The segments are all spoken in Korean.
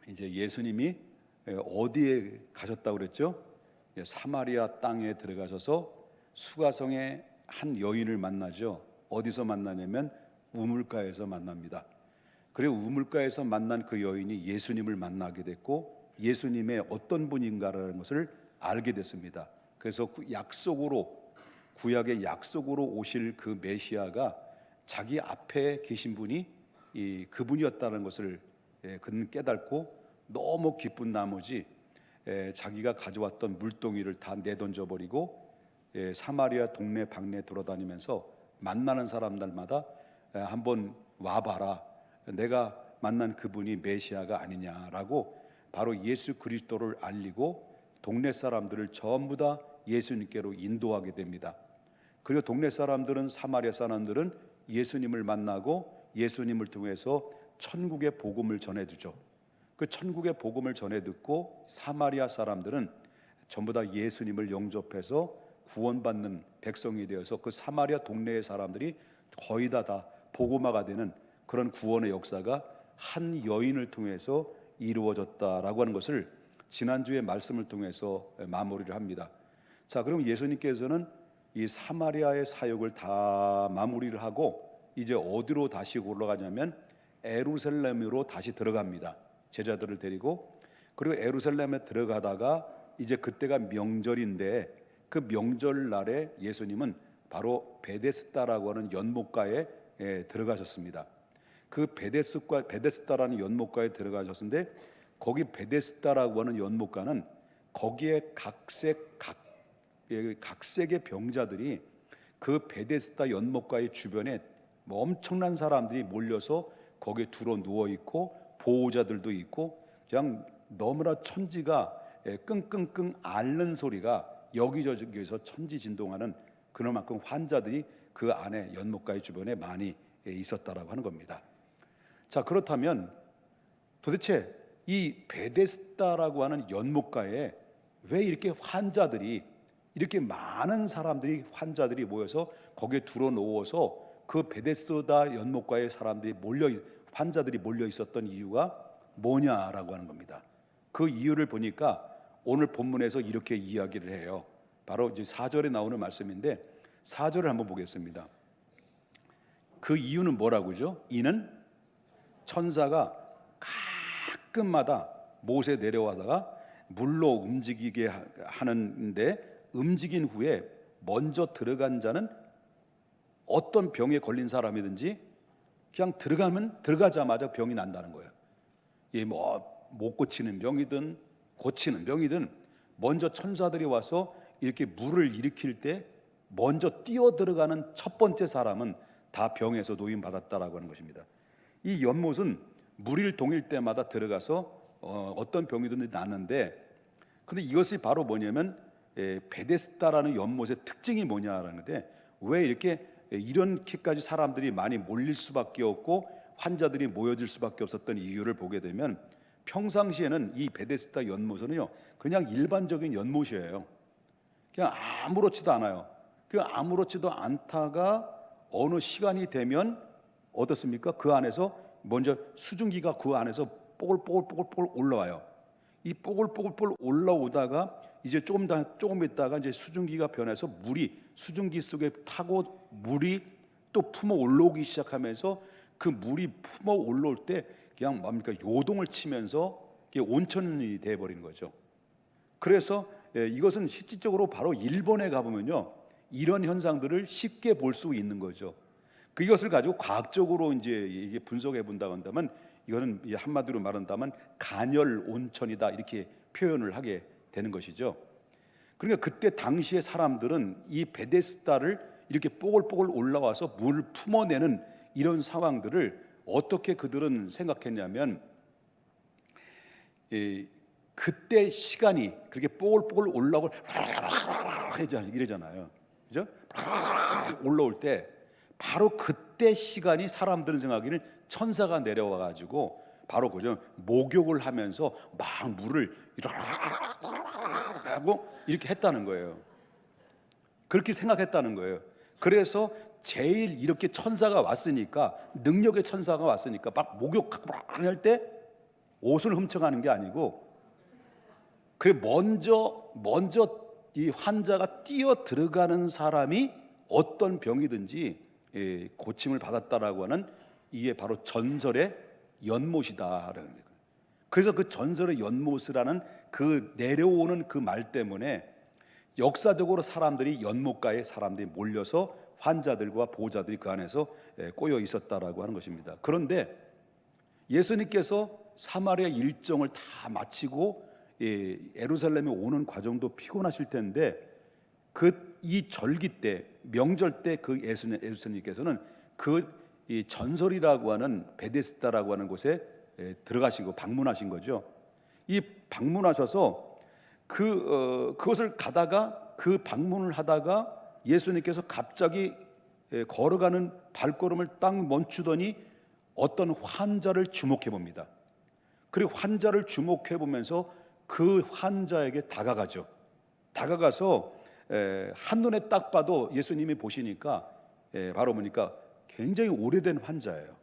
이제 예수님이 어디에 가셨다고 그랬죠? 사마리아 땅에 들어가셔서 수가성의 한 여인을 만나죠. 어디서 만나냐면 우물가에서 만납니다. 그리고 우물가에서 만난 그 여인이 예수님을 만나게 됐고 예수님의 어떤 분인가라는 것을 알게 됐습니다. 그래서 구약의 약속으로 오실 그 메시아가 자기 앞에 계신 분이 그분이었다는 것을 그는 깨닫고 너무 기쁜 나머지 자기가 가져왔던 물동이를 다 내던져 버리고 사마리아 동네 방네 돌아다니면서 만나는 사람들마다 한번 와봐라, 내가 만난 그분이 메시아가 아니냐라고 바로 예수 그리스도를 알리고 동네 사람들을 전부 다 예수님께로 인도하게 됩니다. 그리고 동네 사람들은, 사마리아 사람들은 예수님을 만나고 예수님을 통해서 천국의 복음을 전해주죠. 그 천국의 복음을 전해 듣고 사마리아 사람들은 전부 다 예수님을 영접해서 구원받는 백성이 되어서 그 사마리아 동네의 사람들이 거의 다 복음화가 되는 그런 구원의 역사가 한 여인을 통해서 이루어졌다라고 하는 것을 지난주의 말씀을 통해서 마무리를 합니다. 자, 그럼 예수님께서는 이 사마리아의 사역을 다 마무리를 하고 이제 어디로 다시 올라가냐면 예루살렘으로 다시 들어갑니다. 제자들을 데리고. 그리고 예루살렘에 들어가다가 이제 그때가 명절인데 그 명절날에 예수님은 바로 베데스다라고 하는 연못가에 들어가셨습니다. 그 베데스다라는 연못가에 들어가셨는데 거기 베데스다라고 하는 연못가는 거기에 각색의 병자들이 그 베데스다 연못가의 주변에 엄청난 사람들이 몰려서 거기에 두루 누워 있고 보호자들도 있고 그냥 너무나 천지가 끙끙끙 앓는 소리가 여기저기에서 천지진동하는 그만큼 환자들이 그 안에 연못가의 주변에 많이 있었다라고 하는 겁니다. 자, 그렇다면 도대체 이 베데스다라고 하는 연못가에 왜 이렇게 환자들이, 이렇게 많은 사람들이, 환자들이 모여서 거기에 들어놓아서 그 베데스다 연못가에 환자들이 몰려 있었던 이유가 뭐냐라고 하는 겁니다. 그 이유를 보니까 오늘 본문에서 이렇게 이야기를 해요. 바로 이제 4절에 나오는 말씀인데 4절을 한번 보겠습니다. 그 이유는 뭐라고죠? 이는 천사가 가끔마다 못에 내려와다가 물로 움직이게 하는데 움직인 후에 먼저 들어간 자는 어떤 병에 걸린 사람이든지 그냥 들어가자마자 병이 난다는 거예요. 못 고치는 병이든 고치는 병이든 먼저 천사들이 와서 이렇게 물을 일으킬 때 먼저 뛰어 들어가는 첫 번째 사람은 다 병에서 노임 받았다라고 하는 것입니다. 이 연못은 물이 동일 때마다 들어가서 어떤 병이든 나는데, 근데 이것이 바로 뭐냐면 베데스다라는 연못의 특징이 뭐냐라는 건데, 왜 이렇게까지 사람들이 많이 몰릴 수밖에 없고 환자들이 모여질 수밖에 없었던 이유를 보게 되면, 평상시에는 이 베데스다 연못은요 그냥 일반적인 연못이에요. 그냥 아무렇지도 않아요. 그 아무렇지도 않다가 어느 시간이 되면 어떻습니까? 그 안에서 먼저 수증기가 그 안에서 뽀글뽀글 올라와요. 이 뽀글뽀글 올라오다가 이제 조금 있다가 이제 수증기가 변해서 수증기 속에 타고 물이 또 품어 올라오기 시작하면서 그 물이 품어 올라올 때 그냥 요동을 치면서 온천이 돼버리는 거죠. 그래서 이것은 실질적으로 바로 일본에 가보면요 이런 현상들을 쉽게 볼 수 있는 거죠. 그것을 가지고 과학적으로 이제 분석해 본다고 한다면 이거는 한마디로 말한다면 간열 온천이다 이렇게 표현을 하게 되는 것이죠. 그러니까 그때 당시의 사람들은 이 베데스다를 이렇게 뽀글뽀글 올라와서 물을 품어내는 이런 상황들을 어떻게 그들은 생각했냐면, 그때 시간이 그렇게 뽀글뽀글 올라오고 이러잖아요, 그죠? 올라올 때 바로 그때 시간이 사람들은 생각하기를 천사가 내려와 가지고 바로 그죠 목욕을 하면서 막 물을 하고 이렇게 했다는 거예요. 그렇게 생각했다는 거예요. 그래서 제일 이렇게 천사가 왔으니까, 능력의 천사가 왔으니까 막 목욕하고 할 때 옷을 훔쳐가는 게 아니고, 그래 먼저 이 환자가 뛰어 들어가는 사람이 어떤 병이든지 고침을 받았다라고 하는, 이게 바로 전설의 연못이다라는 거예요. 그래서 그 전설의 연못이라는 그 내려오는 그 말 때문에 역사적으로 사람들이, 연못가에 사람들이 몰려서 환자들과 보호자들이 그 안에서 꼬여 있었다라고 하는 것입니다. 그런데 예수님께서 사마리아 일정을 다 마치고 예루살렘에 오는 과정도 피곤하실 텐데, 그 이 절기 때, 명절 때 그 예수님께서는 그 이 전설이라고 하는 베데스다라고 하는 곳에 들어가시고 방문하신 거죠. 이 방문하셔서 그것을 가다가, 그 방문을 하다가 예수님께서 갑자기 걸어가는 발걸음을 딱 멈추더니 어떤 환자를 주목해 봅니다. 그리고 환자를 주목해 보면서 그 환자에게 다가가죠. 다가가서 한눈에 딱 봐도 예수님이 보시니까 바로 보니까 굉장히 오래된 환자예요.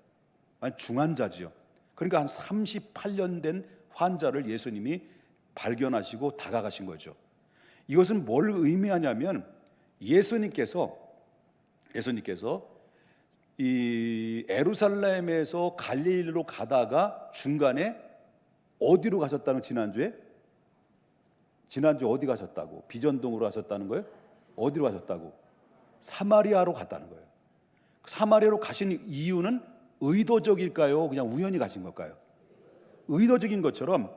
중환자지요. 그러니까 한 38년 된 환자를 예수님이 발견하시고 다가가신 거죠. 이것은 뭘 의미하냐면, 예수님께서 이 예루살렘에서 갈릴리로 가다가 중간에 어디로 가셨다는, 지난주 어디 가셨다고? 비전동으로 가셨다는 거예요? 어디로 가셨다고? 사마리아로 갔다는 거예요. 사마리아로 가신 이유는 의도적일까요? 그냥 우연히 가신 걸까요? 의도적인 것처럼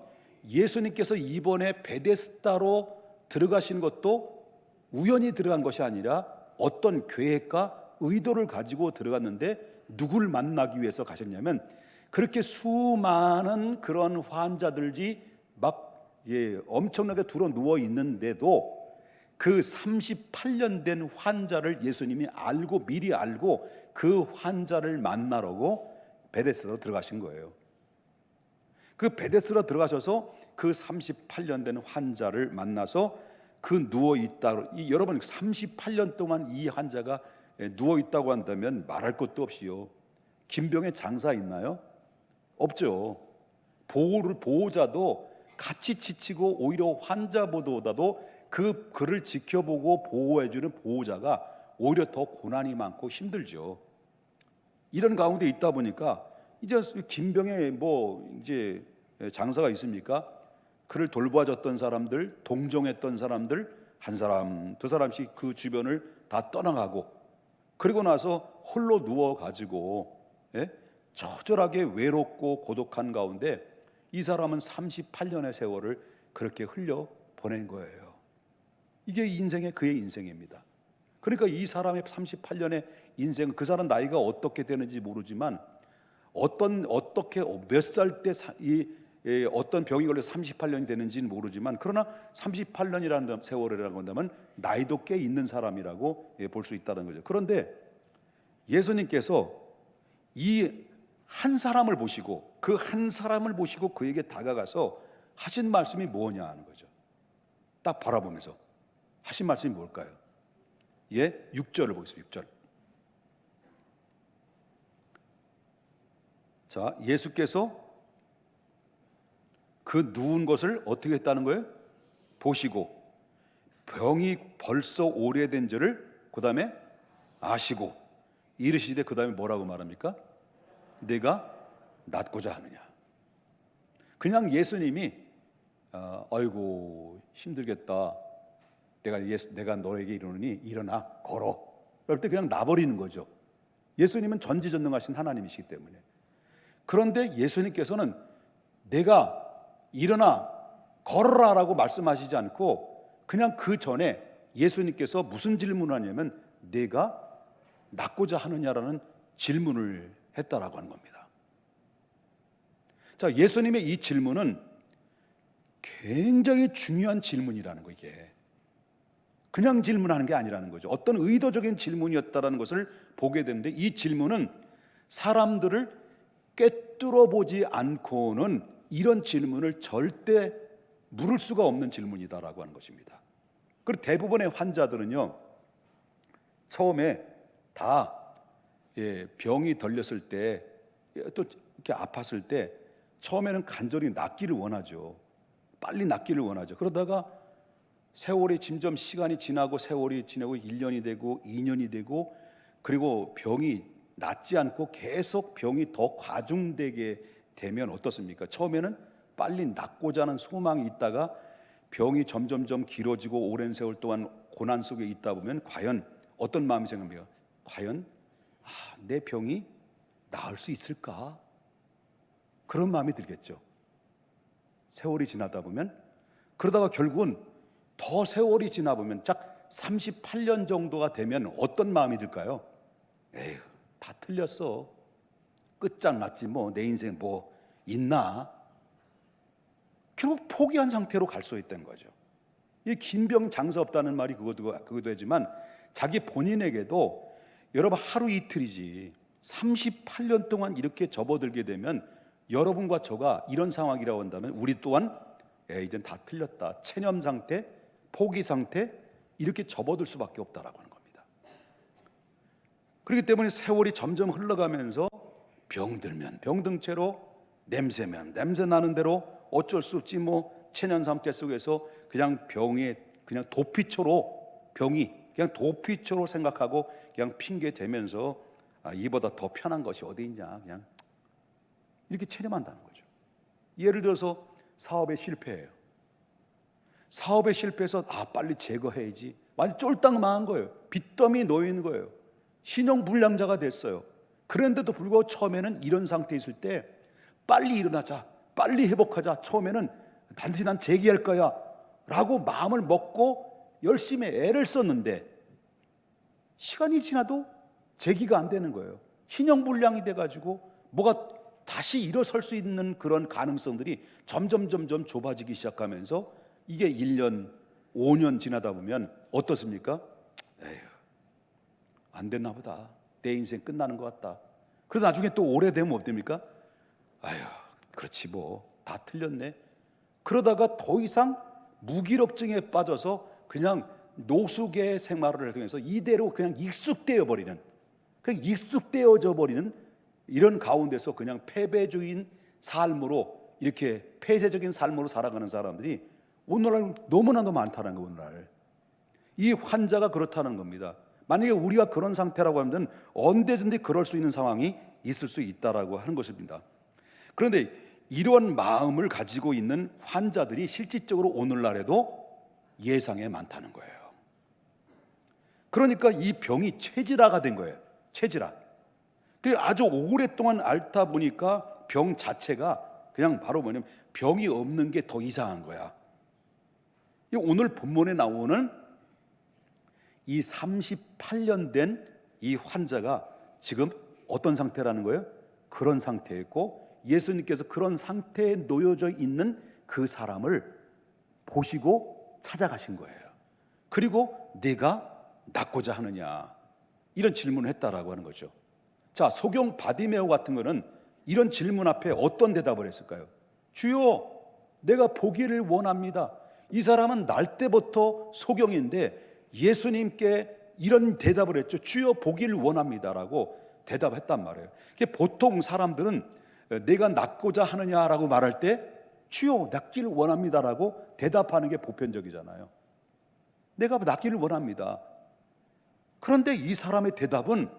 예수님께서 이번에 베데스다로 들어가신 것도 우연히 들어간 것이 아니라 어떤 계획과 의도를 가지고 들어갔는데, 누굴 만나기 위해서 가셨냐면, 그렇게 수많은 그런 환자들이 막 엄청나게 들어 누워 있는데도 그 38년 된 환자를 예수님이 미리 알고 그 환자를 만나려고 베데스다로 들어가신 거예요. 그 베데스다로 들어가셔서 그 38년 된 환자를 만나서 그 누워 있다. 여러분, 38년 동안 이 환자가 누워 있다고 한다면 말할 것도 없이요. 김병에 장사 있나요? 없죠. 보호자도 같이 지치고, 오히려 환자보다도 그를 지켜보고 보호해주는 보호자가 오히려 더 고난이 많고 힘들죠. 이런 가운데 있다 보니까 이제 김병에 이제 장사가 있습니까? 그를 돌봐줬던 사람들, 동정했던 사람들, 한 사람, 두 사람씩 그 주변을 다 떠나가고, 그리고 나서 홀로 누워가지고 처절하게 외롭고 고독한 가운데 이 사람은 38년의 세월을 그렇게 흘려 보낸 거예요. 이게 그의 인생입니다. 그러니까 이 사람의 38년의 인생은, 그 사람 나이가 어떻게 되는지 모르지만 어떻게 몇 살 때 어떤 병이 걸려 38년이 되는지는 모르지만, 그러나 38년이라는 세월이라고 한다면 나이도 꽤 있는 사람이라고 볼 수 있다는 거죠. 그런데 예수님께서 이 한 사람을 보시고, 그 한 사람을 보시고 그에게 다가가서 하신 말씀이 뭐냐 하는 거죠. 딱 바라보면서 하신 말씀이 뭘까요? 6절을 보겠습니다. 6절. 자, 예수께서 그 누운 것을 어떻게 했다는 거예요? 보시고 병이 벌써 오래된 줄을 그 다음에 아시고 이르시되, 그 다음에 뭐라고 말합니까? 내가 낫고자 하느냐. 그냥 예수님이 아이고 힘들겠다, 내가 너에게 이르노니 일어나 걸어, 그럴 때 그냥 놔버리는 거죠. 예수님은 전지전능하신 하나님이시기 때문에. 그런데 예수님께서는 내가 일어나 걸어라 라고 말씀하시지 않고, 그냥 그 전에 예수님께서 무슨 질문을 하냐면 내가 낫고자 하느냐라는 질문을 했다라고 하는 겁니다. 자, 예수님의 이 질문은 굉장히 중요한 질문이라는 거. 이게 그냥 질문하는 게 아니라는 거죠. 어떤 의도적인 질문이었다라는 것을 보게 되는데, 이 질문은 사람들을 꿰뚫어 보지 않고는 이런 질문을 절대 물을 수가 없는 질문이다라고 하는 것입니다. 그리고 대부분의 환자들은요, 처음에 다 병이 들렸을 때, 또 이렇게 아팠을 때 처음에는 간절히 낫기를 원하죠. 빨리 낫기를 원하죠. 그러다가 세월이 점점 시간이 지나고 세월이 지나고 1년이 되고 2년이 되고 그리고 병이 낫지 않고 계속 병이 더 과중되게 되면 어떻습니까? 처음에는 빨리 낫고자 하는 소망이 있다가 병이 점점점 길어지고 오랜 세월 동안 고난 속에 있다 보면 과연 어떤 마음이 생깁니까? 과연 내 병이 나을 수 있을까? 그런 마음이 들겠죠. 세월이 지나다 보면 그러다가 결국은 더 세월이 지나 보면 딱 38년 정도가 되면 어떤 마음이 들까요? 에휴, 다 틀렸어. 끝장났지 뭐. 내 인생 뭐 있나? 결국 포기한 상태로 갈 수 있다는 거죠. 이 긴 병 장사 없다는 말이 그것도 하지만 자기 본인에게도 여러분 하루 이틀이지 38년 동안 이렇게 접어들게 되면 여러분과 저가 이런 상황이라고 한다면 우리 또한 이젠 다 틀렸다. 체념 상태, 포기 상태 이렇게 접어들 수밖에 없다라고 하는 겁니다. 그렇기 때문에 세월이 점점 흘러가면서 병들면 병든 채로 냄새면 냄새 나는 대로 어쩔 수 없지 뭐 체념 상태 속에서 그냥 병에 그냥 도피처로 병이 그냥 도피처로 생각하고 그냥 핑계 대면서 이보다 더 편한 것이 어디 있냐 그냥 이렇게 체념한다는 거죠. 예를 들어서 사업에 실패해요. 사업에 실패해서 빨리 제거해야지. 완전 쫄딱 망한 거예요. 빚더미 놓인 거예요. 신용불량자가 됐어요. 그런데도 불구하고 처음에는 이런 상태에 있을 때 빨리 일어나자, 빨리 회복하자. 처음에는 반드시 난 재기할 거야 라고 마음을 먹고 열심히 애를 썼는데 시간이 지나도 재기가 안 되는 거예요. 신용불량이 돼가지고 뭐가 다시 일어설 수 있는 그런 가능성들이 점점 좁아지기 시작하면서 이게 1년, 5년 지나다 보면 어떻습니까? 에휴, 안 됐나 보다. 내 인생 끝나는 것 같다. 그래도 나중에 또 오래되면 어떻습니까? 아휴, 그렇지 뭐. 다 틀렸네. 그러다가 더 이상 무기력증에 빠져서 그냥 노숙의 생활을 통해서 이대로 그냥 익숙되어 버리는, 그냥 익숙되어져 버리는 이런 가운데서 그냥 패배주의인 삶으로 이렇게 폐쇄적인 삶으로 살아가는 사람들이 오늘날 너무나도 많다는 거예요. 오늘날 이 환자가 그렇다는 겁니다. 만약에 우리가 그런 상태라고 하면 언제든지 그럴 수 있는 상황이 있을 수 있다라고 하는 것입니다. 그런데 이런 마음을 가지고 있는 환자들이 실질적으로 오늘날에도 예상에 많다는 거예요. 그러니까 이 병이 쇠질화가 된 거예요. 쇠질화. 그 아주 오랫동안 앓다 보니까 병 자체가 그냥 바로 뭐냐면 병이 없는 게 더 이상한 거야. 오늘 본문에 나오는 이 38년 된 이 환자가 지금 어떤 상태라는 거예요? 그런 상태였고 예수님께서 그런 상태에 놓여져 있는 그 사람을 보시고 찾아가신 거예요. 그리고 내가 낫고자 하느냐 이런 질문을 했다라고 하는 거죠. 자, 소경 바디메오 같은 거는 이런 질문 앞에 어떤 대답을 했을까요? 주여, 내가 보기를 원합니다. 이 사람은 날 때부터 소경인데 예수님께 이런 대답을 했죠. 주여, 보기를 원합니다라고 대답했단 말이에요. 보통 사람들은 내가 낫고자 하느냐라고 말할 때 주여, 낫기를 원합니다라고 대답하는 게 보편적이잖아요. 내가 낫기를 원합니다. 그런데 이 사람의 대답은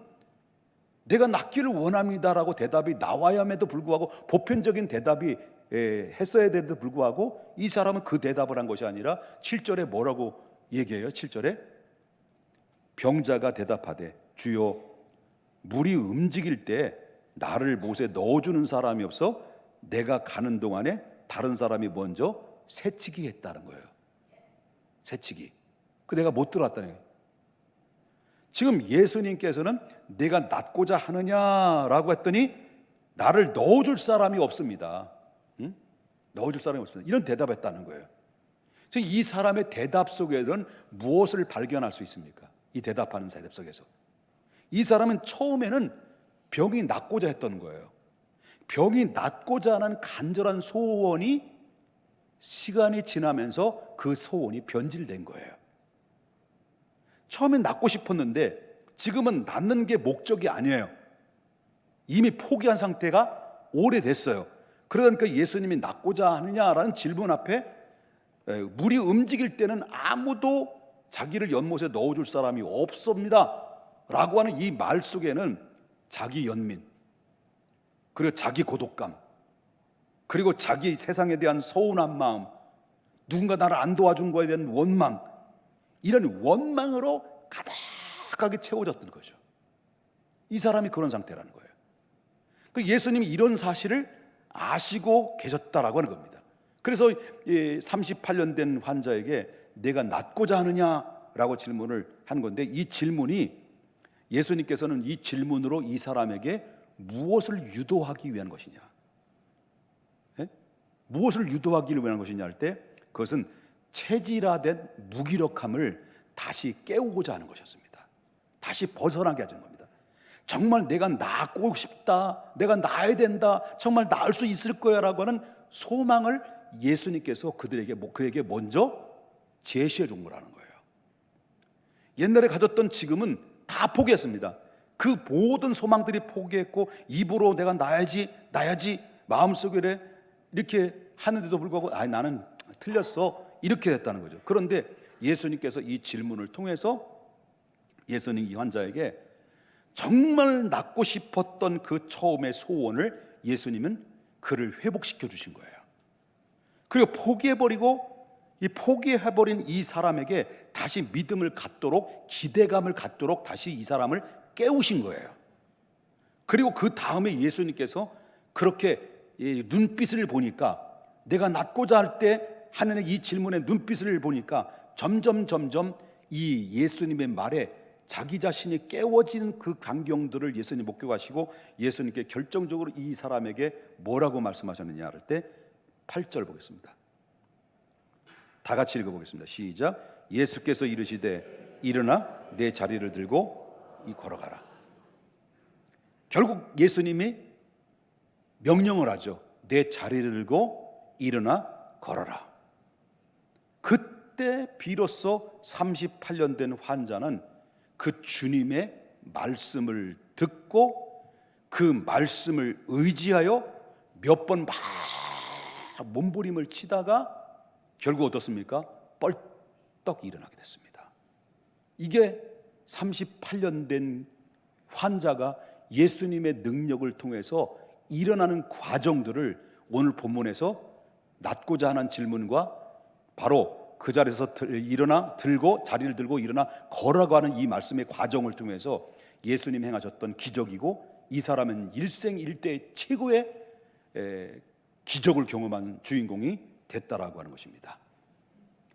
내가 낫기를 원합니다라고 대답이 나와야 함에도 불구하고 보편적인 대답이 했어야 되는데도 불구하고 이 사람은 그 대답을 한 것이 아니라 7절에 뭐라고 얘기해요? 7절에 병자가 대답하되 주여, 물이 움직일 때 나를 못에 넣어주는 사람이 없어 내가 가는 동안에 다른 사람이 먼저 새치기 했다는 거예요. 새치기. 그 내가 못 들어왔다는 거예요. 지금 예수님께서는 내가 낫고자 하느냐라고 했더니 나를 넣어줄 사람이 없습니다. 응? 넣어줄 사람이 없습니다. 이런 대답했다는 거예요. 지금 이 사람의 대답 속에는 무엇을 발견할 수 있습니까? 이 대답하는 대답 속에서 이 사람은 처음에는 병이 낫고자 했던 거예요. 병이 낫고자 하는 간절한 소원이 시간이 지나면서 그 소원이 변질된 거예요. 처음엔 낫고 싶었는데 지금은 낫는 게 목적이 아니에요. 이미 포기한 상태가 오래됐어요. 그러니까 예수님이 낫고자 하느냐라는 질문 앞에 물이 움직일 때는 아무도 자기를 연못에 넣어줄 사람이 없습니다 라고 하는 이 말 속에는 자기 연민, 그리고 자기 고독감, 그리고 자기 세상에 대한 서운한 마음, 누군가 나를 안 도와준 거에 대한 원망, 이런 원망으로 가득하게 채워졌던 거죠. 이 사람이 그런 상태라는 거예요. 예수님이 이런 사실을 아시고 계셨다라고 하는 겁니다. 그래서 38년 된 환자에게 내가 낫고자 하느냐라고 질문을 한 건데, 이 질문이 예수님께서는 이 질문으로 이 사람에게 무엇을 유도하기 위한 것이냐, 무엇을 유도하기 위한 것이냐 할 때 그것은 체질화된 무기력함을 다시 깨우고자 하는 것이었습니다. 다시 벗어나게 하는 겁니다. 정말 내가 낫고 싶다, 내가 나아야 된다, 정말 나을 수 있을 거야 라고 하는 소망을 예수님께서 그에게 먼저 제시해 준 거라는 거예요. 옛날에 가졌던 지금은 다 포기했습니다. 그 모든 소망들이 포기했고 입으로 내가 나야지 마음속에 이렇게 하는데도 불구하고 나는 틀렸어 이렇게 됐다는 거죠. 그런데 예수님께서 이 질문을 통해서 예수님 이 환자에게 정말 낫고 싶었던 그 처음의 소원을 예수님은 그를 회복시켜 주신 거예요. 그리고 포기해버린 이 사람에게 다시 믿음을 갖도록, 기대감을 갖도록 다시 이 사람을 깨우신 거예요. 그리고 그 다음에 예수님께서 그렇게 눈빛을 보니까, 내가 낫고자 할 때 하는 이 질문의 눈빛을 보니까 점점 이 예수님의 말에 자기 자신이 깨워지는 그 광경들을 예수님 목격하시고 예수님께 결정적으로 이 사람에게 뭐라고 말씀하셨느냐 할 때 8절 보겠습니다. 다 같이 읽어보겠습니다. 시작. 예수께서 이르시되 일어나 내 자리를 들고 걸어가라. 결국 예수님이 명령을 하죠. 내 자리를 들고 일어나 걸어라. 그때 비로소 38년 된 환자는 그 주님의 말씀을 듣고 그 말씀을 의지하여 몇 번 막 몸부림을 치다가 결국 어떻습니까? 뻘떡 일어나게 됐습니다. 이게 38년 된 환자가 예수님의 능력을 통해서 일어나는 과정들을 오늘 본문에서 낫고자 하는 질문과 바로 그 자리에서 자리를 들고 일어나 걸어가고 하는 이 말씀의 과정을 통해서 예수님 행하셨던 기적이고, 이 사람은 일생일대 최고의 기적을 경험한 주인공이 됐다라고 하는 것입니다.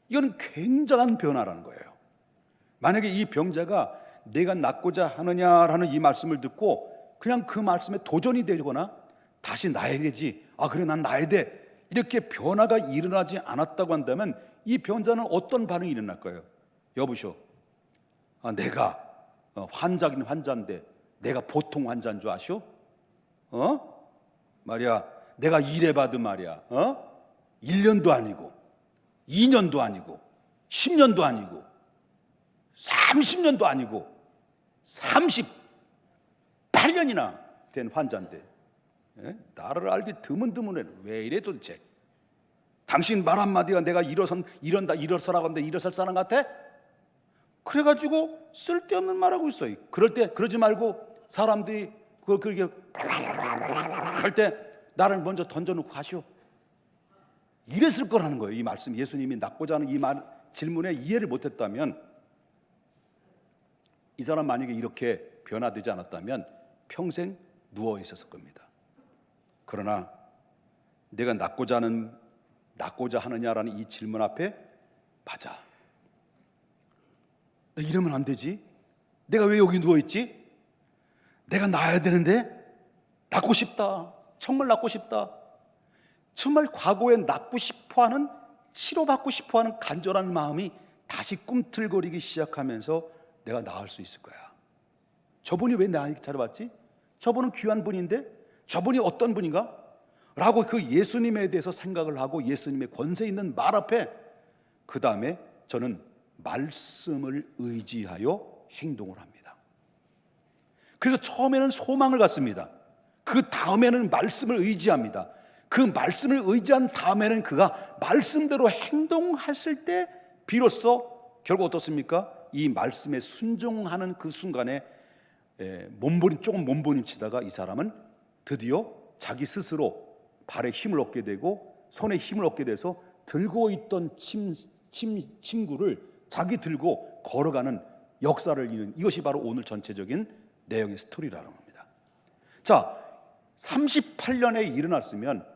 이건 굉장한 변화라는 거예요. 만약에 이 병자가 내가 낫고자 하느냐라는 이 말씀을 듣고 그냥 그 말씀에 도전이 되거나 다시 나야 되지, 그래 난 나야 돼, 이렇게 변화가 일어나지 않았다고 한다면 이 병자는 어떤 반응이 일어날 거예요? 여보시오, 내가 환자긴 환자인데 내가 보통 환자인 줄 아시오? 말이야, 내가 일해봐도 말이야 1년도 아니고 2년도 아니고 10년도 아니고 30년도 아니고 38년이나 된 환자인데 나를 알기 드문드문해. 왜 이래 도대체? 당신 말 한마디가 내가 일어서라고 하는데 일어설 사람 같아? 그래가지고 쓸데없는 말하고 있어요. 그러지 말고 사람들이 그렇게 할 때 나를 먼저 던져놓고 가시오. 이랬을 거라는 거예요. 이 말씀, 예수님이 낫고자 하는 이 질문에 이해를 못했다면, 이 사람 만약에 이렇게 변화되지 않았다면 평생 누워 있었을 겁니다. 그러나 내가 낫고자 하느냐라는 이 질문 앞에, 맞아, 나 이러면 안 되지, 내가 왜 여기 누워 있지, 내가 나아야 되는데, 낫고 싶다, 정말 낫고 싶다, 정말 과거에 낫고 싶어하는, 치료받고 싶어하는 간절한 마음이 다시 꿈틀거리기 시작하면서 내가 나을 수 있을 거야. 저분이 왜 나에게 찾아왔지? 저분은 귀한 분인데 저분이 어떤 분인가? 라고 그 예수님에 대해서 생각을 하고 예수님의 권세 있는 말 앞에, 그 다음에 저는 말씀을 의지하여 행동을 합니다. 그래서 처음에는 소망을 갖습니다. 그 다음에는 말씀을 의지합니다. 그 말씀을 의지한 다음에는 그가 말씀대로 행동했을 때 비로소 결국 어떻습니까? 이 말씀에 순종하는 그 순간에 조금 몸부림치다가 이 사람은 드디어 자기 스스로 발에 힘을 얻게 되고 손에 힘을 얻게 돼서 들고 있던 침구를 자기 들고 걸어가는 역사를 이룬, 이것이 바로 오늘 전체적인 내용의 스토리라는 겁니다. 자, 38년에 일어났으면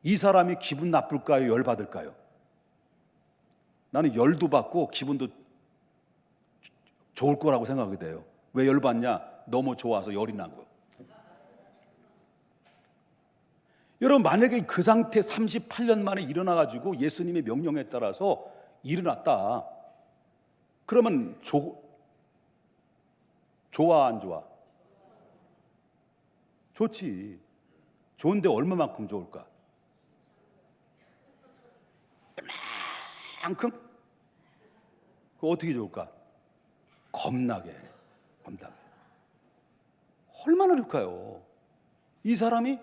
이 사람이 기분 나쁠까요? 열받을까요? 나는 열도 받고 기분도 좋을 거라고 생각이 돼요. 왜 열받냐? 너무 좋아서 열이 나고요. 여러분, 만약에 그 상태 38년 만에 일어나가지고 예수님의 명령에 따라서 일어났다, 그러면 좋아 안 좋아? 좋지. 좋은데 얼마만큼 좋을까? 이만큼? 그 어떻게 좋을까? 겁나게. 얼마나 좋을까요? 이 사람이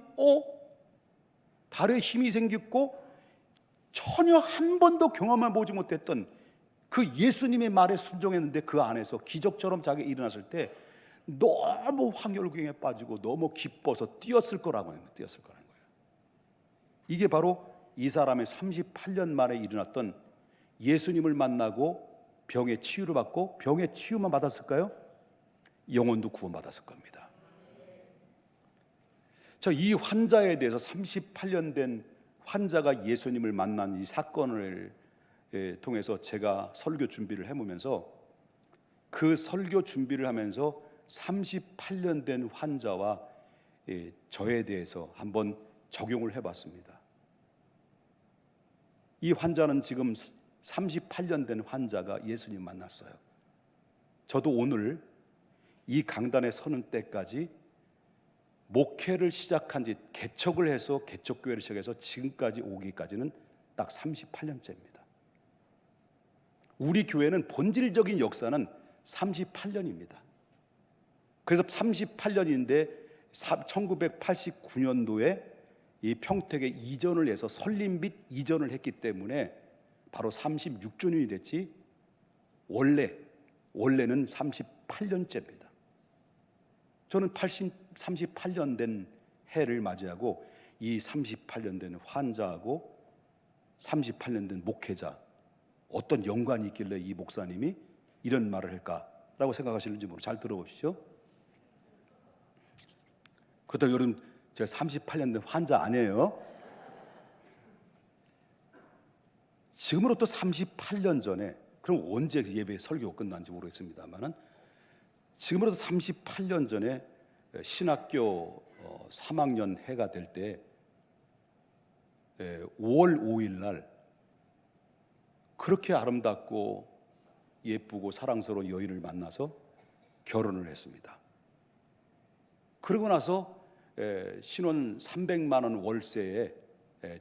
발에 힘이 생겼고 전혀 한 번도 경험해 보지 못했던 그 예수님의 말에 순종했는데 그 안에서 기적처럼 자기가 일어났을 때 너무 황홀경에 빠지고 너무 기뻐서 뛰었을 거라는 거예요. 이게 바로 이 사람의 38년 만에 일어났던, 예수님을 만나고 병의 치유를 받고 병의 치유만 받았을까요? 영혼도 구원받았을 겁니다. 자, 이 환자에 대해서 38년 된 환자가 예수님을 만난 이 사건을 통해서 제가 설교 준비를 해보면서 그 설교 준비를 하면서 38년 된 환자와 저에 대해서 한번 적용을 해봤습니다. 이 환자는 지금 38년 된 환자가 예수님 만났어요. 저도 오늘 이 강단에 서는 때까지 목회를 시작한 지, 개척을 해서 개척교회를 시작해서 지금까지 오기까지는 딱 38년째입니다. 우리 교회는 본질적인 역사는 38년입니다. 그래서 38년인데 1989년도에 이 평택에 이전을 해서 설립 및 이전을 했기 때문에 바로 36주년이 됐지, 원래는 38년째입니다. 저는 38년 된 해를 맞이하고 이 38년 된 환자하고 38년 된 목회자, 어떤 연관이 있길래 이 목사님이 이런 말을 할까라고 생각하시는지 모르겠어요. 잘 들어보시죠. 그렇다고 여러분, 제가 38년 된 환자 아니에요. 지금으로부터 38년 전에, 그럼 언제 예배 설교가 끝난지 모르겠습니다만은 지금으로부터 38년 전에 신학교 3학년 해가 될 때 5월 5일 날 그렇게 아름답고 예쁘고 사랑스러운 여인을 만나서 결혼을 했습니다. 그러고 나서 신혼 300만 원 월세에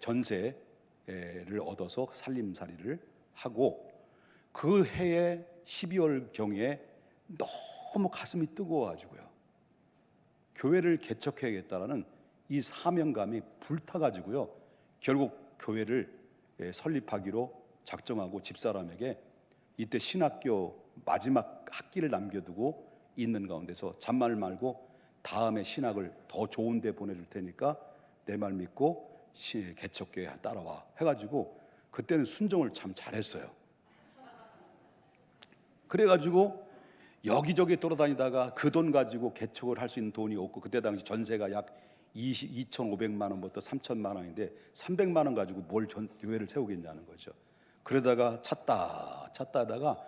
전세를 얻어서 살림살이를 하고, 그 해에 12월 경에 너무 가슴이 뜨거워가지고요, 교회를 개척해야겠다라는 이 사명감이 불타가지고요, 결국 교회를 설립하기로 작정하고 집사람에게 이때 신학교 마지막 학기를 남겨두고 있는 가운데서 잔말 말고 다음에 신학을 더 좋은 데 보내줄 테니까 내 말 믿고 개척교회 따라와 해가지고, 그때는 순종을 참 잘했어요. 그래가지고 여기저기 돌아다니다가 그 돈 가지고 개척을 할 수 있는 돈이 없고, 그때 당시 전세가 약 2,500만 원부터 3,000만 원인데 300만 원 가지고 뭘 교회를 세우겠냐는 거죠. 그러다가 찾다 하다가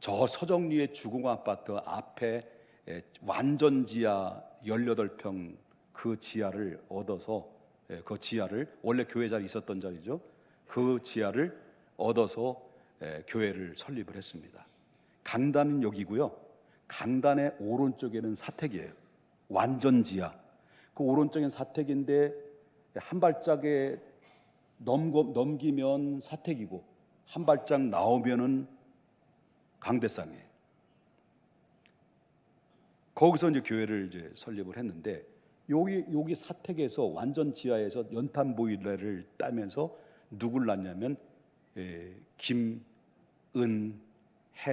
저 서정리의 주공 아파트 앞에 완전 지하 18평 그 지하를 얻어서, 그 지하를 원래 교회 자리 있었던 자리죠, 그 지하를 얻어서 교회를 설립을 했습니다. 강단은 여기고요, 강단의 오른쪽에는 사택이에요. 완전 지하. 그 오른쪽엔 사택인데 한 발짝에 넘기면 사택이고 한 발짝 나오면은 강대상이에요. 거기서 이제 교회를 이제 설립을 했는데, 여기 사택에서 완전 지하에서 연탄 보일러를 따면서 누굴 낳냐면 김은혜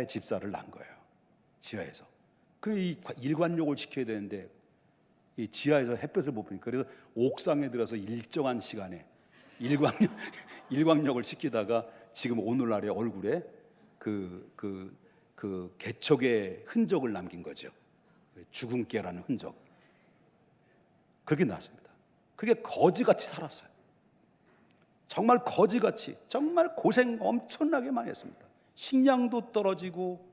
집사를 낳은 거예요. 지하에서. 그 이 일관욕을 지켜야 되는데 이 지하에서 햇볕을 못 보니까 그래서 옥상에 들어서 일정한 시간에 일광욕을 시키다가 지금 오늘날의 얼굴에 그 개척의 흔적을 남긴 거죠. 주근깨라는 흔적. 그렇게 나왔습니다. 그게 거지같이 살았어요. 정말 거지같이, 정말 고생 엄청나게 많이 했습니다. 식량도 떨어지고,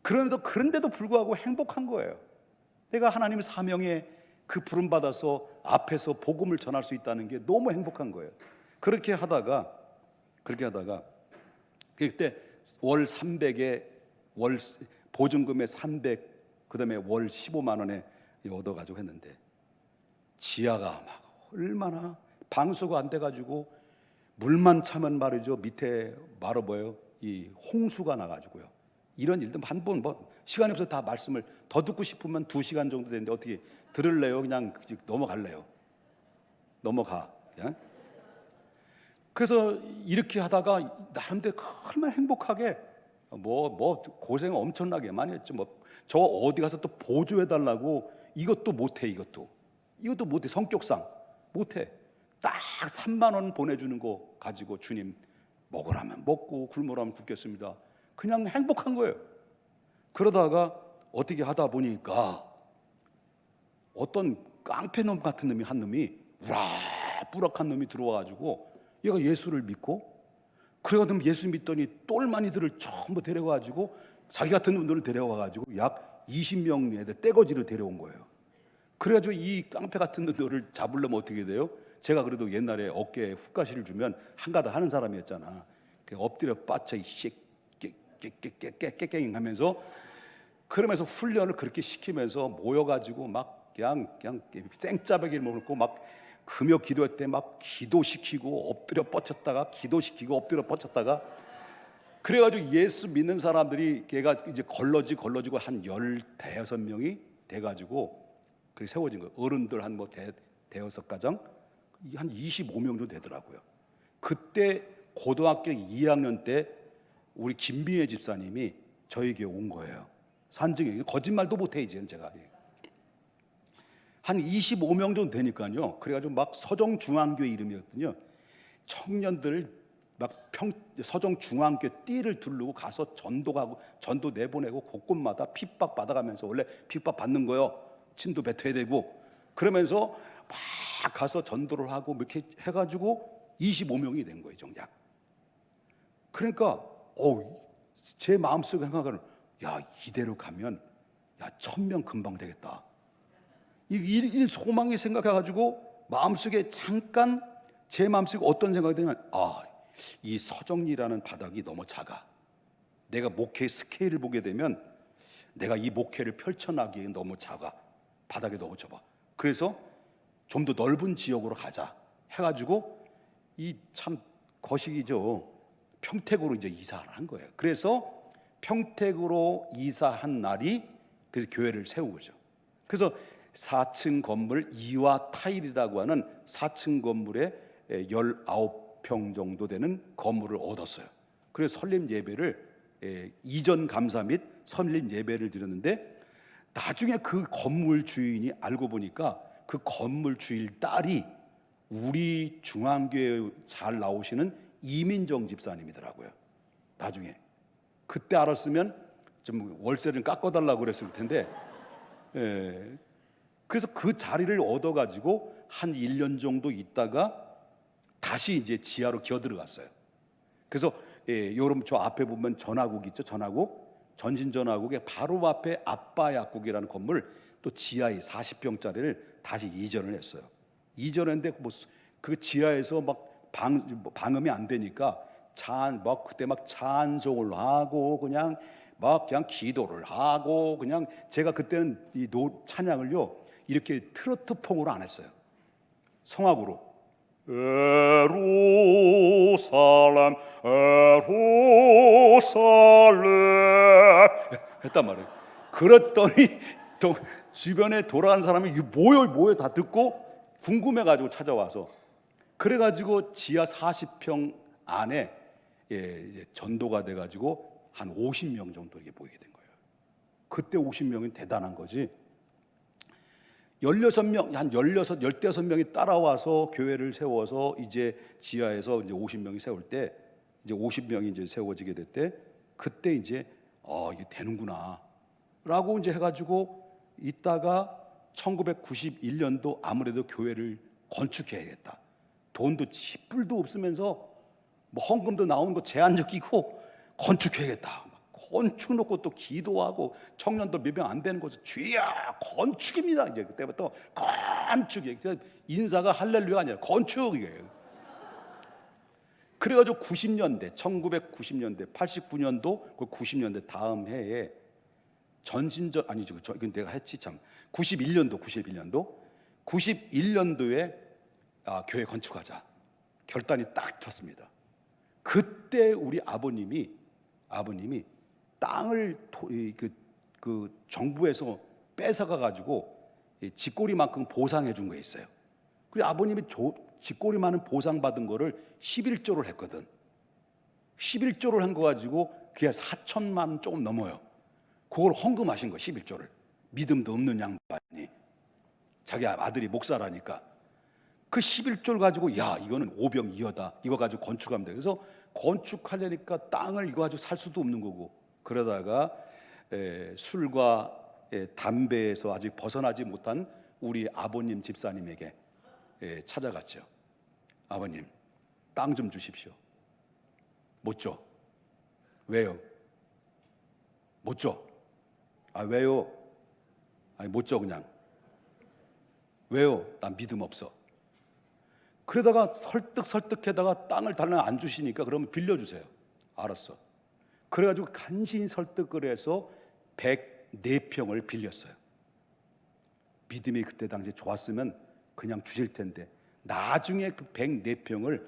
그런데도 불구하고 행복한 거예요. 내가 하나님의 사명에 그 부름 받아서 앞에서 복음을 전할 수 있다는 게 너무 행복한 거예요. 그렇게 하다가 그때 월 300에 월 보증금에 300, 그다음에 월 15만 원에 얻어가지고 했는데 지하가 막 얼마나 방수가 안 돼가지고 물만 차면 말이죠, 밑에 말아봐요, 이 홍수가 나가지고요. 이런 일도 한 번 시간이 없어서 다 말씀을 더 듣고 싶으면 2시간 정도 되는데 어떻게 들을래요? 그냥 넘어갈래요? 넘어가 그냥. 그래서 이렇게 하다가 나름대로 얼마나 행복하게 고생 엄청나게 많이 했죠. 저 어디 가서 또 보조해 달라고 이것도 못해. 이것도 못해. 성격상 못해. 딱 3만 원 보내주는 거 가지고 주님 먹으라면 먹고 굶으라면 굶겠습니다. 그냥 행복한 거예요. 그러다가 어떻게 하다 보니까 어떤 깡패놈 같은 놈이 한 놈이 우락부락한 놈이 들어와가지고 얘가 예수를 믿고, 그래가지고 예수 믿더니 똘마니들을 전부 데려가지고 자기 같은 놈들을 데려와가지고 약 20명 애들 떼거지로 데려온 거예요. 그래가지고 이 깡패 같은 놈들을 잡으려면 어떻게 돼요? 제가 그래도 옛날에 어깨에 훅가시를 주면 한가다 하는 사람이었잖아. 엎드려 빠쳐 이씨 깨깽 하면서, 그러면서 훈련을 그렇게 시키면서 모여가지고 막 그냥 생짜배기를 먹고 막 금요 기도할 때 막 기도시키고 엎드려 뻗쳤다가 기도시키고 엎드려 뻗쳤다가, 그래가지고 예수 믿는 사람들이 걔가 이제 걸러지고 한 15명이 돼가지고 그렇게 세워진 거예요. 어른들 한 대여섯 가정 한 25명 정도 되더라고요. 그때 고등학교 2학년 때 우리 김미애 집사님이 저에게 온 거예요. 산증이 거짓말도 못해 이제는 제가. 한 25명 정도 되니까요. 그래가지고 막 서정중앙교회 이름이었거든요. 청년들 막 서정중앙교회 띠를 두르고 가서 전도가고 전도 내보내고 곳곳마다 핍박 받아가면서, 원래 핍박 받는 거요. 침도 뱉어야 되고, 그러면서 막 가서 전도를 하고 이렇게 해가지고 25명이 된 거예요, 정작. 그러니까 제 마음속에 생각은, 야, 이대로 가면 1000명 금방 되겠다. 이 소망이 생각해가지고 마음속에 잠깐 제 마음속에 어떤 생각이 드냐면, 이 서정리라는 바닥이 너무 작아. 내가 목회 스케일을 보게 되면 내가 이 목회를 펼쳐나기에 너무 작아. 바닥이 너무 좁아. 그래서 좀 더 넓은 지역으로 가자 해가지고 이 참 거시기죠. 평택으로 이제 이사를 한 거예요. 그래서 평택으로 이사한 날이 그래서 교회를 세운 거죠. 그래서 4층 건물 이화 타일이라고 하는 4층 건물에 19평 정도 되는 건물을 얻었어요. 그래서 설립 예배를 이전 감사 및 설립 예배를 드렸는데, 나중에 그 건물 주인이 알고 보니까 그 건물 주인 딸이 우리 중앙교회 잘 나오시는 이민정 집사님이더라고요. 나중에 그때 알았으면 좀 월세를 깎아달라고 그랬을 텐데, 그래서 그 자리를 얻어가지고 한 1년 정도 있다가 다시 이제 지하로 기어 들어갔어요. 그래서 여러분 저 앞에 보면 전화국 있죠? 전신전화국의 바로 앞에 아빠약국이라는 건물 또 지하에 40평짜리를 다시 이전을 했어요. 이전했는데 그 지하에서 막 방음이 안 되니까 그때 막 찬송을 하고 그냥 기도를 하고, 그냥 제가 그때는 이 찬양을요 이렇게 트로트풍으로 안 했어요. 성악으로 에루살렘 했단 말이에요. 그랬더니 또 주변에 돌아가는 사람이 이게 뭐요 다 듣고 궁금해가지고 찾아와서, 그래가지고 지하 40평 안에 이제 전도가 돼가지고 한 50명 정도 이렇게 모이게 된 거예요. 그때 50명이 대단한 거지. 16명, 한 16, 15명이 따라와서 교회를 세워서 이제 지하에서 이제 50명이 세울 때, 이제 50명이 이제 세워지게 됐대. 그때 이제 이게 되는구나 라고 이제 해가지고 있다가 1991년도 아무래도 교회를 건축해야겠다. 돈도 10불도 없으면서 뭐 헌금도 나오는 거 제한적이고 건축해야겠다. 건축 놓고 또 기도하고 청년도 몇 명 안 되는 곳에서 주야 건축입니다. 이제 그때부터 건축이, 인사가 할렐루야 아니라 건축이에요. 그래가지고 90년대, 1990년대, 89년도 그 90년대 다음 해에 전신전 아니죠. 이건 내가 했지 참. 91년도에 교회 건축하자 결단이 딱 쳤습니다. 그때 우리 아버님이 땅을 그 정부에서 뺏어가 가지고 집꼬리만큼 보상해 준 거 있어요. 그리고 아버님이 집꼬리만은 보상받은 거를 11조를 했거든. 11조를 한 거 가지고 그게 4천만 원 조금 넘어요. 그걸 헌금하신 거 11조를. 믿음도 없는 양반이 자기 아들이 목사라니까 그 11조를 가지고 야 이거는 오병이어다, 이거 가지고 건축하면 돼. 그래서 건축하려니까 땅을 이거 가지고 살 수도 없는 거고, 그러다가 술과 담배에서 아직 벗어나지 못한 우리 아버님 집사님에게 찾아갔죠. 아버님 땅 좀 주십시오. 못 줘. 왜요? 못 줘. 아 왜요? 아니 못 줘. 그냥 왜요? 난 믿음 없어. 그러다가 설득해다가 땅을 달라면 안 주시니까 그러면 빌려주세요. 알았어. 그래가지고 간신히 설득을 해서 104평을 빌렸어요. 믿음이 그때 당시에 좋았으면 그냥 주실 텐데, 나중에 그 104평을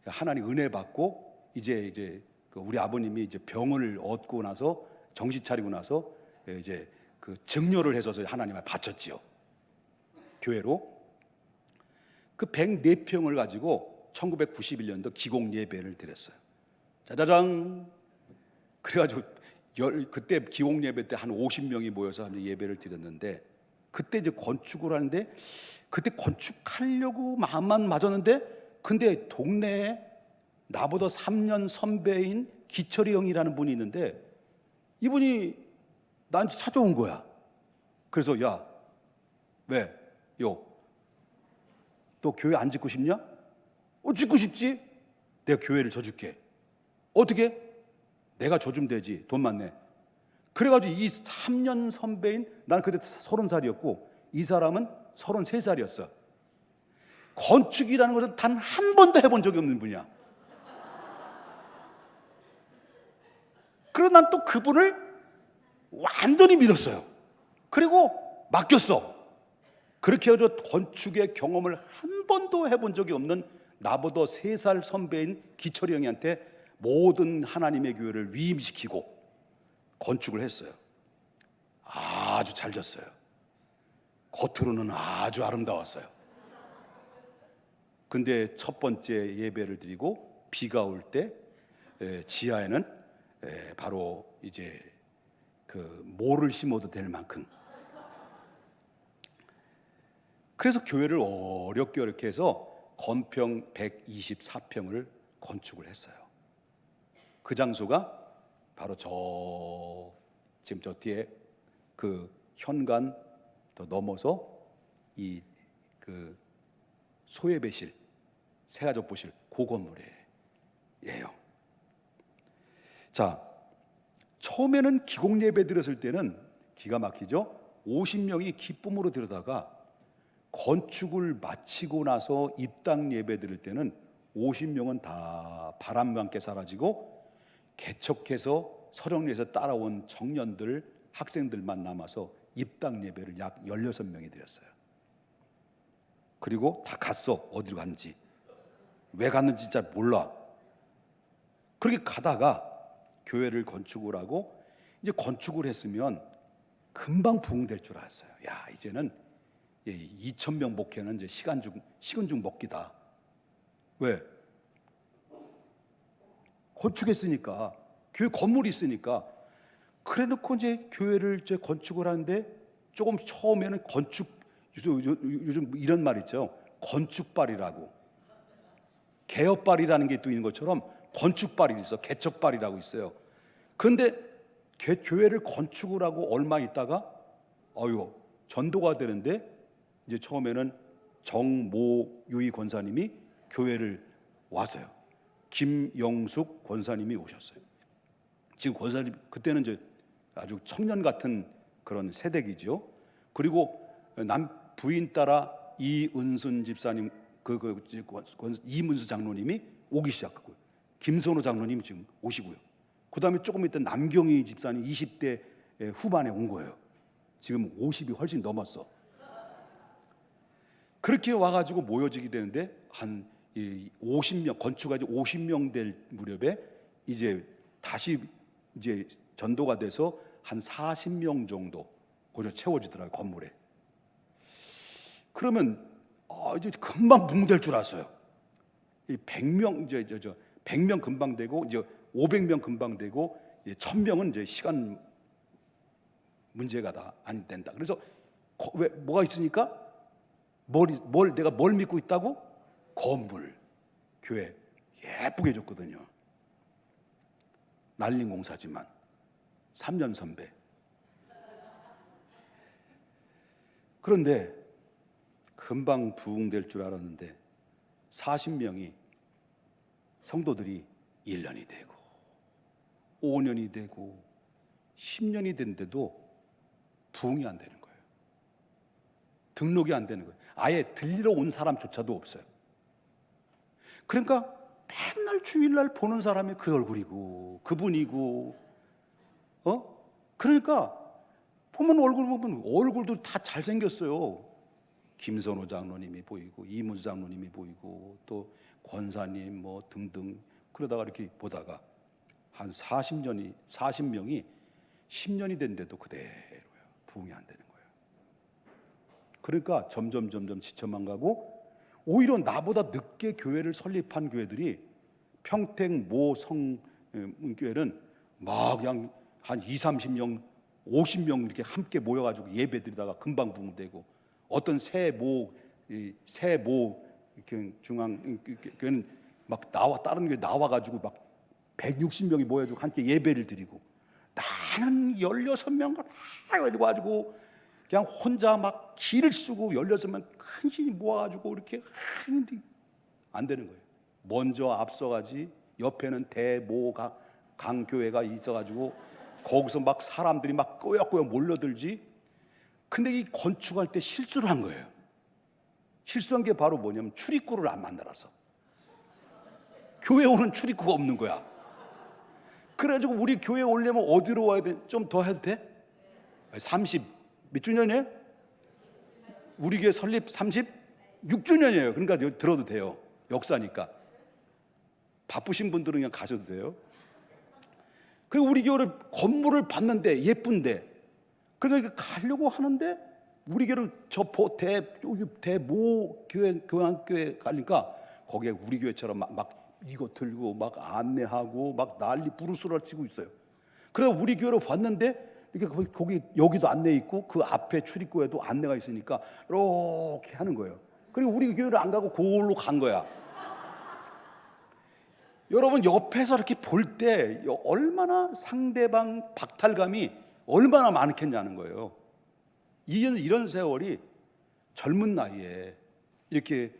하나님 은혜 받고 이제 우리 아버님이 이제 병을 얻고 나서 정신 차리고 나서 이제 그 증여를 해서 하나님을 바쳤지요. 교회로. 그 104평을 가지고 1991년도 기공 예배를 드렸어요. 짜자잔. 그래가지고 그때 기공 예배 때 한 50명이 모여서 예배를 드렸는데, 그때 이제 건축을 하는데, 그때 건축하려고 마음만 맞았는데, 근데 동네에 나보다 3년 선배인 기철이 형이라는 분이 있는데, 이분이 나한테 찾아온 거야. 그래서 야, 왜? 너 교회 안 짓고 싶냐? 짓고 싶지? 내가 교회를 져줄게. 어떻게? 내가 져주면 되지. 돈만 내. 그래가지고 이 3년 선배인, 나는 그때 30살이었고 이 사람은 33살이었어. 건축이라는 것은 단 한 번도 해본 적이 없는 분이야. 그래서 난 또 그분을 완전히 믿었어요. 그리고 맡겼어. 그렇게 해서 건축의 경험을 한 번도 해본 적이 없는 나보다 3살 선배인 기철이 형한테 모든 하나님의 교회를 위임시키고 건축을 했어요. 아주 잘 졌어요. 겉으로는 아주 아름다웠어요. 근데 첫 번째 예배를 드리고 비가 올 때 지하에는 바로 이제 그 모를 심어도 될 만큼, 그래서 교회를 어렵게 해서 건평 124평을 건축을 했어요. 그 장소가 바로 지금 저 뒤에 그 현관 더 넘어서 이 그 소예배실, 새가족보실 그 건물이에요. 자, 처음에는 기공 예배 드렸을 때는 기가 막히죠. 50명이 기쁨으로 들어다가 건축을 마치고 나서 입당 예배 드릴 때는 50명은 다 바람과 함께 사라지고 개척해서 서령리에서 따라온 청년들, 학생들만 남아서 입당 예배를 약 16명이 드렸어요. 그리고 다 갔어. 어디로 갔는지, 왜 갔는지 잘 몰라. 그렇게 가다가 교회를 건축을 하고, 이제 건축을 했으면 금방 부흥될 줄 알았어요. 야, 이제는 2,000명 목회는 이제 식은 죽 먹기다. 왜? 건축했으니까, 교회 건물이 있으니까. 그래놓고 이제 교회를 이제 건축을 하는데 조금 처음에는 요즘 이런 말 있죠. 건축발이라고. 개업발이라는 게 또 있는 것처럼 건축발이 있어. 개척발이라고 있어요. 그런데 교회를 건축을 하고 얼마 있다가 전도가 되는데 이제 처음에는 정모유이 권사님이 교회를 와서요. 김영숙 권사님이 오셨어요. 지금 권사님 그때는 이제 아주 청년 같은 그런 세대기죠. 그리고 남 부인 따라 이은순 집사님, 이문수 장로님이 오기 시작하고요. 김선호 장로님이 지금 오시고요. 그 다음에 조금 있다 남경희 집사님 20대 후반에 온 거예요. 지금 50이 훨씬 넘었어. 그렇게 와가지고 모여지게 되는데 한 50명, 건축가 이제 50명 될 무렵에 이제 다시 이제 전도가 돼서 한 40명 정도 거기서 채워지더라고요, 건물에. 그러면 이제 금방 붕될 줄 알았어요. 100명 100명 금방 되고 이제 500명 금방 되고 1000명은 이제 시간 문제가 다 안 된다. 그래서 왜 뭐가 있으니까 내가 뭘 믿고 있다고? 건물, 교회 예쁘게 줬거든요. 날린 공사지만 3년 선배. 그런데 금방 부흥될 줄 알았는데 40명이 성도들이 1년이 되고 5년이 되고 10년이 됐는데도 부흥이 안 되는 거예요. 등록이 안 되는 거예요. 아예 들리러 온 사람조차도 없어요. 그러니까 맨날 주일날 보는 사람이 그 얼굴이고 그분이고 그러니까 보면 얼굴도 다 잘생겼어요. 김선호 장로님이 보이고 이문수 장로님이 보이고 또 권사님 뭐 등등. 그러다가 이렇게 보다가 한 40명이 10년이 됐는데도 그대로예요. 부흥이 안 되는 거예요. 그러니까 점점 지쳐만 가고 오히려 나보다 늦게 교회를 설립한 교회들이 평택 모 성교회는 막 그냥 한 20-30명 50명 이렇게 함께 모여가지고 예배드리다가 금방 부흥되고 어떤 새모 중앙 교회는 막 다른 교회 나와가지고 막 160명이 모여가지고 함께 예배를 드리고 나는 16명 가지고 그냥 혼자 막 길을 쓰고 16명 큰 힘이 모아가지고 이렇게 하는데 안 되는 거예요. 먼저 앞서가지 옆에는 대모가 강교회가 있어가지고 거기서 막 사람들이 막 꼬역꼬역 몰려들지. 근데 이 건축할 때 실수를 한 거예요. 실수한 게 바로 뭐냐면 출입구를 안 만들어서 교회 오는 출입구가 없는 거야. 그래가지고 우리 교회 오려면 어디로 와야 돼? 좀 더 해도 돼? 30 몇 주년이에요? 우리 교회 설립 36주년이에요. 그러니까 들어도 돼요. 역사니까. 바쁘신 분들은 그냥 가셔도 돼요. 그리고 우리 교회를 건물을 봤는데 예쁜데 그러니까 가려고 하는데 우리 교회를 대모 교회 가니까 거기에 우리 교회처럼 막 이거 들고 막 안내하고 막 난리 부르스를 치고 있어요. 그래서 우리 교회로 봤는데 이렇게 거기 여기도 안내 있고 그 앞에 출입구에도 안내가 있으니까 이렇게 하는 거예요. 그리고 우리 교회를 안 가고 그걸로 간 거야. 여러분 옆에서 이렇게 볼 때 얼마나 상대방 박탈감이 얼마나 많겠냐는 거예요. 이런 세월이 젊은 나이에 이렇게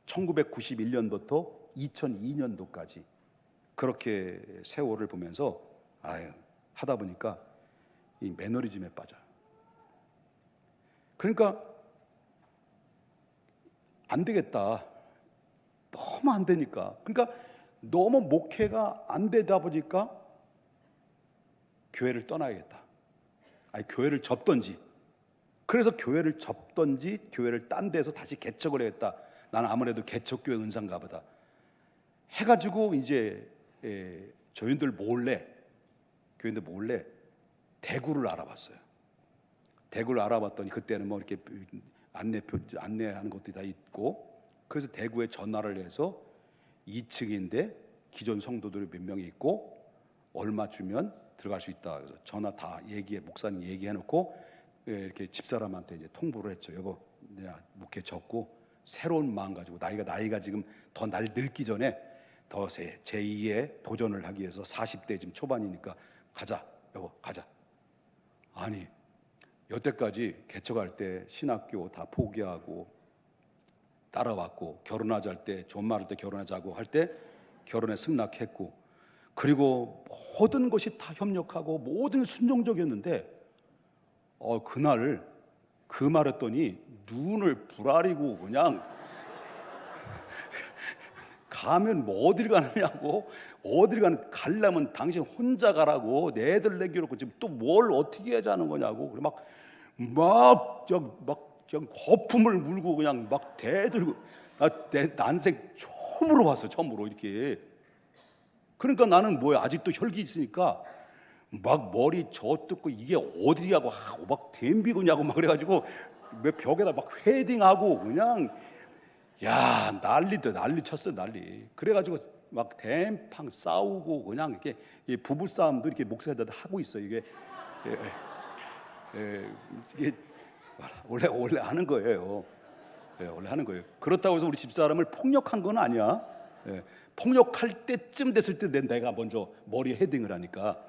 1991년부터 2002년도까지 그렇게 세월을 보면서 하다 보니까 이 매너리즘에 빠져요. 그러니까 안 되겠다. 너무 안 되니까. 그러니까 너무 목회가 안 되다 보니까 교회를 떠나야겠다. 교회를 접던지. 그래서 교회를 접던지 교회를 딴 데서 다시 개척을 해야겠다. 나는 아무래도 개척교회 은사인가 보다. 해가지고 이제 교인들 몰래 대구를 알아봤어요. 대구를 알아봤더니 그때는 뭐 이렇게 안내하는 것도 다 있고, 그래서 대구에 전화를 해서 2층인데 기존 성도들이 몇 명이 있고 얼마 주면 들어갈 수 있다. 그래서 전화 다 목사님 얘기해놓고 이렇게 집사람한테 이제 통보를 했죠. 여보, 내가 목회 접고 새로운 마음 가지고 나이가 지금 더 날 늙기 전에 더 제2의 도전을 하기 위해서 40대 지금 초반이니까 가자, 여보, 가자. 아니, 여태까지 개척할 때 신학교 다 포기하고 따라왔고, 결혼하자 할 때, 좋은 말 할 때 결혼하자고 할 때 결혼에 승낙했고, 그리고 모든 것이 다 협력하고 모든 순종적이었는데 그날 그 말했더니 눈을 부라리고 그냥 가면 뭐 어딜 가느냐고, 어딜 가려면 당신 혼자 가라고, 내 애들 내기로 지금 또 뭘 어떻게 하자는 거냐고. 그리고 그냥 거품을 물고 그냥 막 대들고, 내 난생 처음으로 봤어. 처음으로 이렇게. 그러니까 나는 뭐야, 아직도 혈기 있으니까 막 머리 저 뜯고 이게 어디냐고 막 댐비고냐고 막 그래가지고 벽에다 막 헤딩하고 그냥 난리 쳤어, 난리. 그래가지고 막 댐팡 싸우고 그냥 이렇게 부부 싸움도 이렇게 목사들 하고 있어. 이게 원래 하는 거예요. 원래 하는 거예요. 그렇다고 해서 우리 집사람을 폭력한 건 아니야. 폭력할 때쯤 됐을 때 내가 먼저 머리에 헤딩을 하니까,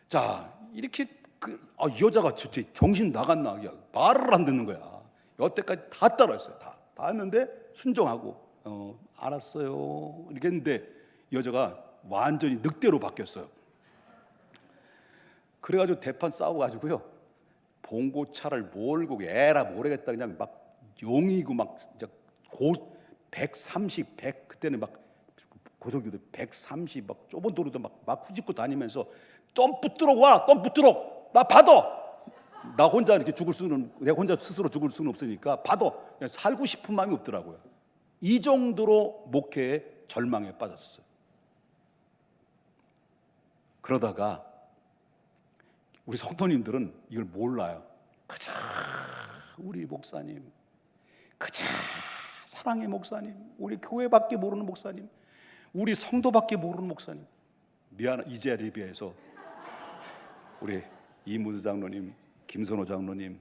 자 이렇게 이 여자가 정신 나갔나, 말을 안 듣는 거야. 여태까지 다 따라했어요. 다 했는데 순종하고 알았어요 이렇게 했는데 여자가 완전히 늑대로 바뀌었어요. 그래가지고 대판 싸워가지고요, 봉고차를 몰고 에라 모르겠다 그냥 막 용이고 막 진짜 130, 100 그때는 막 고속도로 130 막 좁은 도로도 막 후집고 다니면서 덤 붙들어 와, 덤 붙들어, 나 받아. 나 혼자 이렇게 내가 혼자 스스로 죽을 수는 없으니까 받아. 그냥 살고 싶은 마음이 없더라고요. 이 정도로 목회에 절망에 빠졌어요. 그러다가 우리 성도님들은 이걸 몰라요. 그저 우리 목사님, 그저 사랑의 목사님, 우리 교회밖에 모르는 목사님, 우리 성도밖에 모르는 목사님. 이 자리에 비해서 우리 이문수 장로님, 김선호 장로님,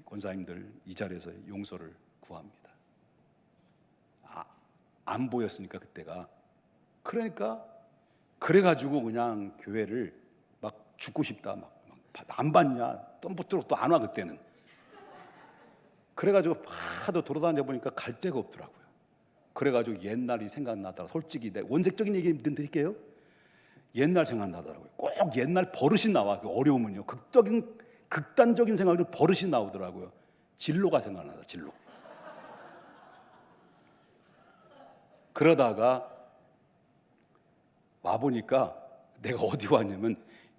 권사님들 이 자리에서 용서를 구합니다. 안 보였으니까 그때가. 그러니까 그래가지고 그냥 교회를 막 죽고 싶다, 막 안 받냐, 덤붙도록 또 안 와 그때는. 그래가지고 하도 돌아다녀 보니까 갈 데가 없더라고요. 그래가지고 옛날이 생각나더라. 솔직히 내 원색적인 얘기 드릴게요. 옛날 생각나더라고요. 꼭 옛날 버릇이 나와. 그 어려우면요, 극단적인 생각으로 버릇이 나오더라고요. 진로가 생각나다, 진로. 그러다가 와보니까 내가 어디 왔냐면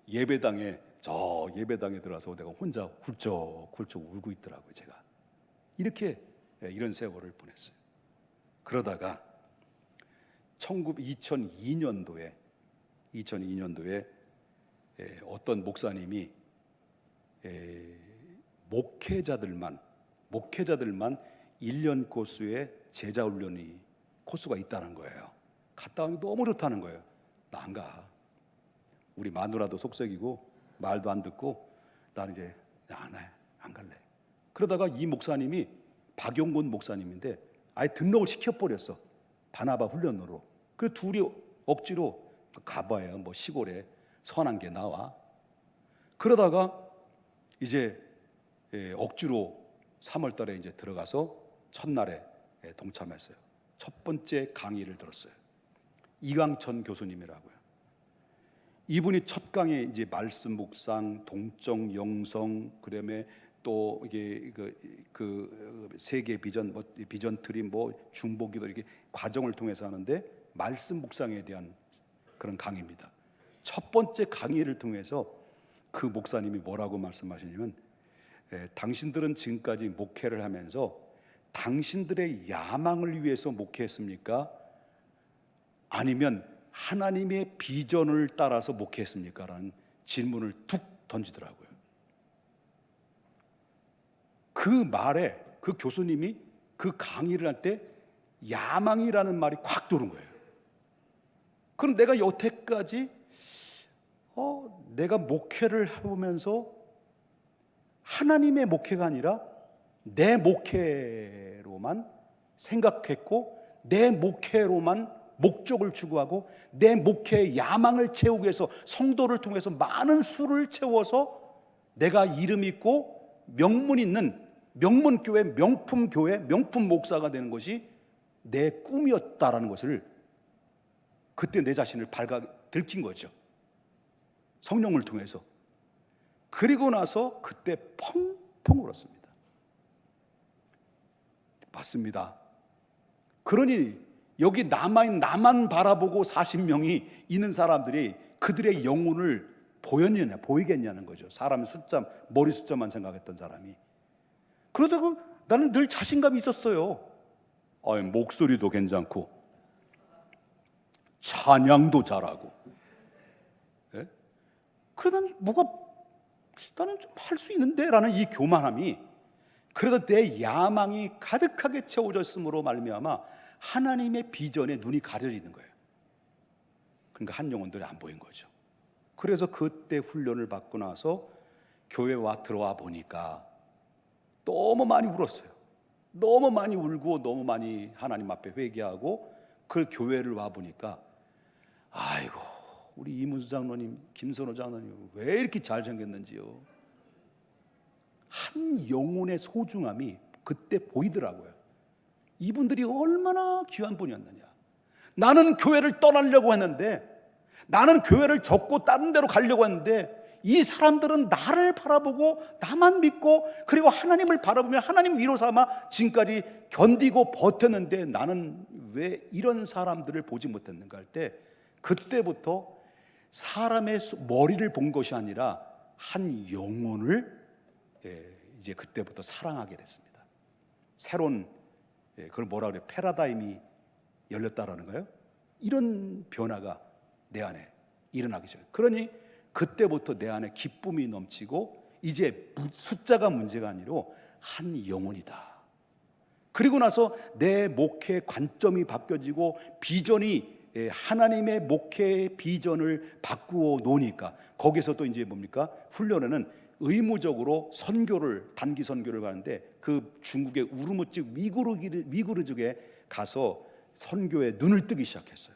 예배당에 들어와서 내가 혼자 훌쩍훌쩍 울고 있더라고요. 제가 이런 세월을 보냈어요. 그러다가 2002년도에 어떤 목사님이 목회자들만 1년 코스의 제자 훈련이 코스가 있다는 거예요. 갔다 오니 너무 좋다는 거예요. 나 안 가. 우리 마누라도 속썩이고 말도 안 듣고 나는 이제 안 갈래. 그러다가 이 목사님이 박용곤 목사님인데 아예 등록을 시켜버렸어. 바나바 훈련으로. 그 둘이 억지로 가봐야 뭐 시골에 선한 게 나와. 그러다가 이제 억지로 3월 달에 이제 들어가서 첫날에 동참했어요. 첫 번째 강의를 들었어요. 이강천 교수님이라고요. 이분이 첫 강에 이제 말씀 묵상, 동정 영성, 그다음에 또 이게 그 세계 비전, 비전 트림, 중보기도 이렇게 과정을 통해서 하는데 말씀 묵상에 대한 그런 강의입니다. 첫 번째 강의를 통해서 그 목사님이 뭐라고 말씀하시냐면, 당신들은 지금까지 목회를 하면서 당신들의 야망을 위해서 목회했습니까? 아니면 하나님의 비전을 따라서 목회했습니까? 라는 질문을 툭 던지더라고요. 그 말에 그 교수님이 그 강의를 할 때 야망이라는 말이 콱 도는 거예요. 그럼 내가 여태까지 내가 목회를 해보면서 하나님의 목회가 아니라 내 목회로만 생각했고, 내 목회로만 목적을 추구하고, 내 목회의 야망을 채우기 위해서 성도를 통해서 많은 수를 채워서 내가 이름 있고 명문 있는 명문교회, 명품교회, 명품 목사가 되는 것이 내 꿈이었다라는 것을 그때 내 자신을 들킨 거죠. 성령을 통해서. 그리고 나서 그때 펑펑 울었습니다. 맞습니다. 그러니 여기 남아있는, 나만 바라보고 40명이 있는 사람들이 그들의 영혼을 보이겠냐는 거죠. 사람의 숫자, 머리 숫자만 생각했던 사람이. 그러다가 나는 늘 자신감이 있었어요. 목소리도 괜찮고 찬양도 잘하고. 예? 그러다 나는 좀 할 수 있는데 라는 이 교만함이, 그래도 내 야망이 가득하게 채워졌음으로 말미암아 하나님의 비전에 눈이 가려지는 거예요. 그러니까 한 영혼들이 안 보인 거죠. 그래서 그때 훈련을 받고 나서 교회 들어와 보니까 너무 많이 울었어요. 너무 많이 울고 너무 많이 하나님 앞에 회개하고, 그 교회를 와 보니까 아이고, 우리 이문수 장로님, 김선호 장로님 왜 이렇게 잘생겼는지요. 한 영혼의 소중함이 그때 보이더라고요. 이분들이 얼마나 귀한 분이었느냐. 나는 교회를 떠나려고 했는데, 나는 교회를 접고 다른 데로 가려고 했는데, 이 사람들은 나를 바라보고 나만 믿고 그리고 하나님을 바라보며 하나님 위로 삼아 지금까지 견디고 버텼는데 나는 왜 이런 사람들을 보지 못했는가 할 때, 그때부터 사람의 머리를 본 것이 아니라 한 영혼을 이제 그때부터 사랑하게 됐습니다. 새로운, 그걸 뭐라 그래요? 패러다임이 열렸다라는 거예요. 이런 변화가 내 안에 일어나기 시작해요. 그러니 그때부터 내 안에 기쁨이 넘치고, 이제 숫자가 문제가 아니라 한 영혼이다. 그리고 나서 내 목회 관점이 바뀌어지고 비전이, 하나님의 목회의 비전을 바꾸어 놓으니까 거기서 또 이제 뭡니까? 훈련에는 의무적으로 단기 선교를 가는데, 그 중국의 우르무치 위구르족에 가서 선교에 눈을 뜨기 시작했어요.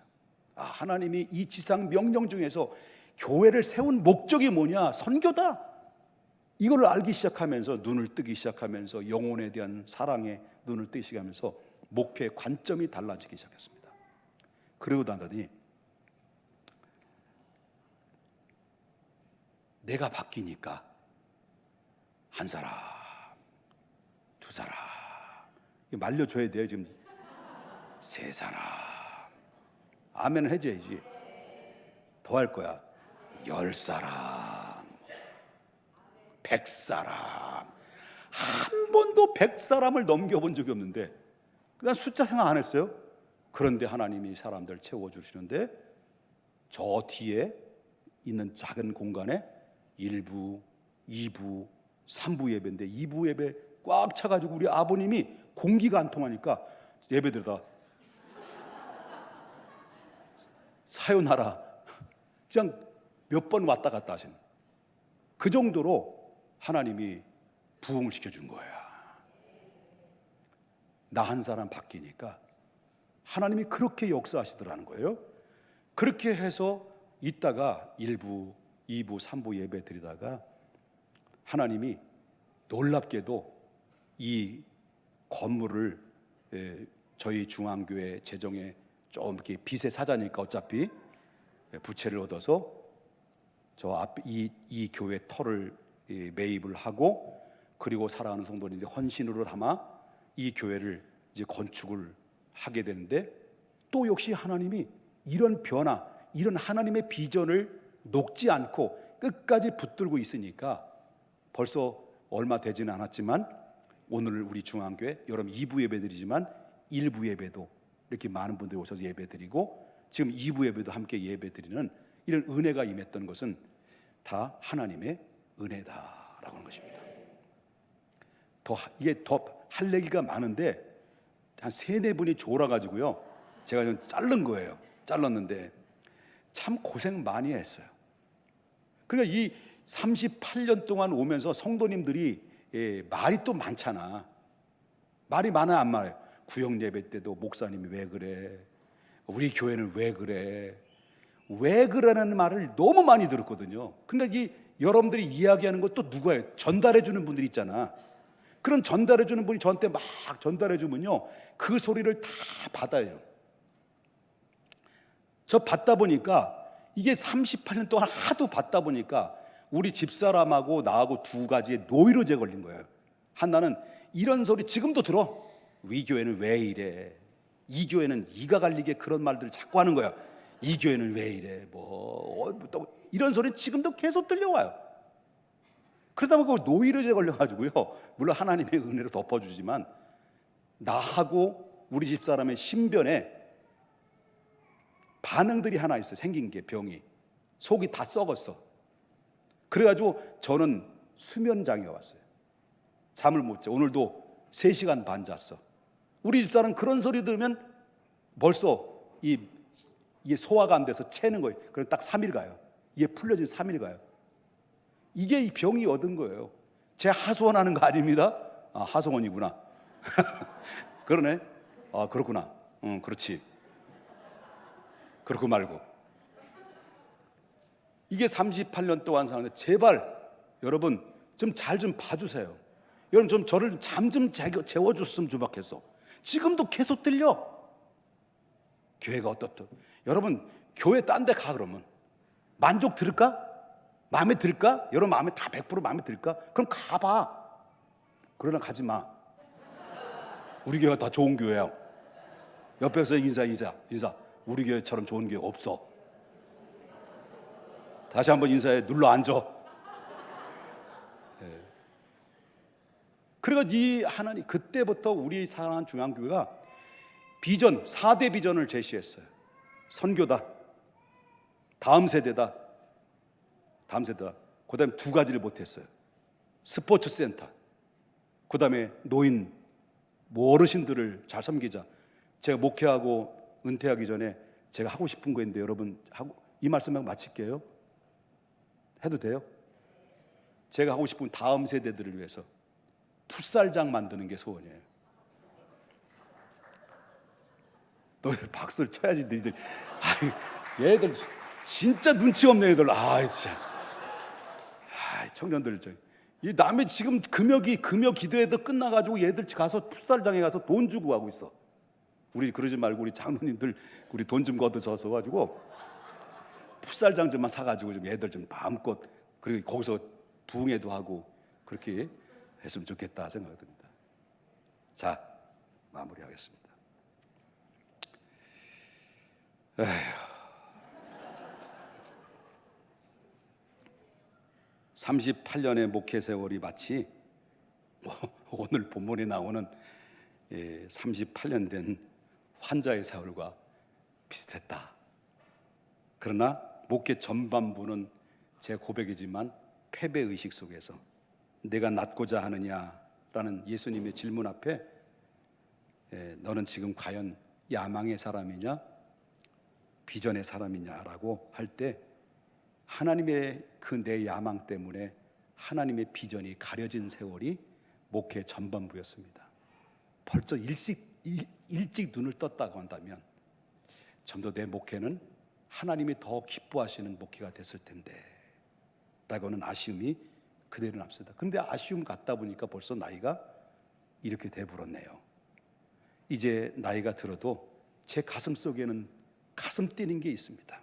하나님이 이 지상 명령 중에서 교회를 세운 목적이 뭐냐? 선교다. 이걸 알기 시작하면서, 눈을 뜨기 시작하면서, 영혼에 대한 사랑에 눈을 뜨기 시작하면서 목회의 관점이 달라지기 시작했습니다. 그러고 나더니 내가 바뀌니까 한 사람, 두 사람, 말려줘야 돼요. 지금 세 사람, 아멘을 해줘야지. 더 할 거야. 10사람, 100사람. 한 번도 100사람을 넘겨본 적이 없는데 그냥 숫자 생각 안 했어요. 그런데 하나님이 사람들 채워주시는데, 저 뒤에 있는 작은 공간에 1부, 2부, 3부 예배인데 2부 예배 꽉 차가지고 우리 아버님이 공기가 안 통하니까 예배드리다 사요나라 그냥 몇 번 왔다 갔다 하시는, 그 정도로 하나님이 부흥을 시켜준 거야. 나 한 사람 바뀌니까 하나님이 그렇게 역사하시더라는 거예요. 그렇게 해서 있다가 1부, 2부, 3부 예배 드리다가 하나님이 놀랍게도 이 건물을, 저희 중앙교회 재정에 좀 이렇게 빚의 사자니까 어차피 부채를 얻어서 저 앞 이 교회 터를 매입을 하고, 그리고 사랑하는 성도들이 헌신으로 담아 이 교회를 이제 건축을 하게 되는데, 또 역시 하나님이 이런 변화, 이런 하나님의 비전을 녹지 않고 끝까지 붙들고 있으니까 벌써 얼마 되지는 않았지만 오늘 우리 중앙교회 여러분 2부 예배드리지만 1부 예배도 이렇게 많은 분들이 오셔서 예배드리고, 지금 2부 예배도 함께 예배드리는 이런 은혜가 임했던 것은 다 하나님의 은혜다라고 하는 것입니다. 이게 더 할 얘기가 많은데 한 3-4분이 졸아가지고요, 제가 좀 자른 거예요. 잘랐는데 참 고생 많이 했어요. 그러니까 이 38년 동안 오면서 성도님들이 말이 또 많잖아. 말이 많아 안 많아요? 구역 예배 때도 목사님이 왜 그래? 우리 교회는 왜 그래? 왜 그러는 말을 너무 많이 들었거든요. 근데 이 여러분들이 이야기하는 것도 누구예요? 전달해 주는 분들이 있잖아. 그런 전달해 주는 분이 저한테 막 전달해 주면요, 그 소리를 다 받아요. 저 받다 보니까, 이게 38년 동안 하도 받다 보니까 우리 집사람하고 나하고 2가지의 노이로제 걸린 거예요. 하나는 이런 소리 지금도 들어. 이 교회는 왜 이래? 이 교회는 이가 갈리게 그런 말들을 자꾸 하는 거야. 이 교회는 왜 이래? 또 이런 소리는 지금도 계속 들려와요. 그러다 보니까 노이로제 걸려가지고요, 물론 하나님의 은혜로 덮어주지만 나하고 우리 집사람의 신변에 반응들이 하나 있어요. 생긴 게, 병이, 속이 다 썩었어. 그래가지고 저는 수면장애 왔어요. 잠을 못 자. 오늘도 3시간 반 잤어. 우리 집사람 그런 소리 들으면 벌써 이게 소화가 안 돼서 채는 거예요. 그래서 딱 3일 가요. 이게 풀려지면 3일 가요. 이게 이 병이 얻은 거예요. 제 하소연하는 거 아닙니다. 아, 하소원이구나. 그러네. 아, 그렇구나. 그렇지. 그렇고 말고. 이게 38년 동안 사는데, 제발 여러분 좀 잘 좀 봐주세요. 여러분 좀 저를 잠 좀 재워줬으면 좋겠어. 지금도 계속 들려. 교회가 어떻다. 여러분 교회 딴 데 가. 그러면 만족 들을까? 마음에 들까? 여러분 마음에 다 100% 마음에 들까? 그럼 가봐. 그러나 가지 마. 우리 교회가 다 좋은 교회야. 옆에서 인사. 우리 교회처럼 좋은 교회 없어. 다시 한번 인사해. 눌러 앉아. 그리고 이 하나님, 그때부터 우리 사랑하는 중앙교회가 비전, 4대 비전을 제시했어요. 선교다, 다음 세대다. 그 다음에 2가지를 못했어요. 스포츠 센터, 그 다음에 노인, 어르신들을 잘 섬기자. 제가 목회하고 은퇴하기 전에 제가 하고 싶은 거인데, 여러분 이 말씀만 마칠게요. 해도 돼요? 제가 하고 싶은 다음 세대들을 위해서 풋살장 만드는 게 소원이에요. 너희들 박수를 쳐야지. 너희들 얘들 진짜 눈치 없는 애들. 진짜 청년들, 이 남의 지금 금요 기도회도 끝나가지고 얘들 가서 풋살장에 가서 돈 주고 하고 있어. 우리 그러지 말고 우리 장로님들 우리 돈 좀 걷어서 가지고 풋살장 좀만 사가지고 좀 얘들 좀 마음껏, 그리고 거기서 부흥회도 하고 그렇게 했으면 좋겠다 생각이 듭니다. 자, 마무리하겠습니다. 38년의 목회 세월이 마치 오늘 본문에 나오는 38년 된 환자의 세월과 비슷했다. 그러나 목회 전반부는 제 고백이지만 패배의식 속에서 내가 낫고자 하느냐라는 예수님의 질문 앞에 너는 지금 과연 야망의 사람이냐 비전의 사람이냐라고 할 때, 하나님의 그 내 야망 때문에 하나님의 비전이 가려진 세월이 목회 전반부였습니다. 벌써 일찍 눈을 떴다고 한다면 좀 더 내 목회는 하나님이 더 기뻐하시는 목회가 됐을 텐데 라고는 아쉬움이 그대로 남습니다. 근데 아쉬움 같다 보니까 벌써 나이가 이렇게 돼버렸네요. 이제 나이가 들어도 제 가슴 속에는 가슴 뛰는 게 있습니다.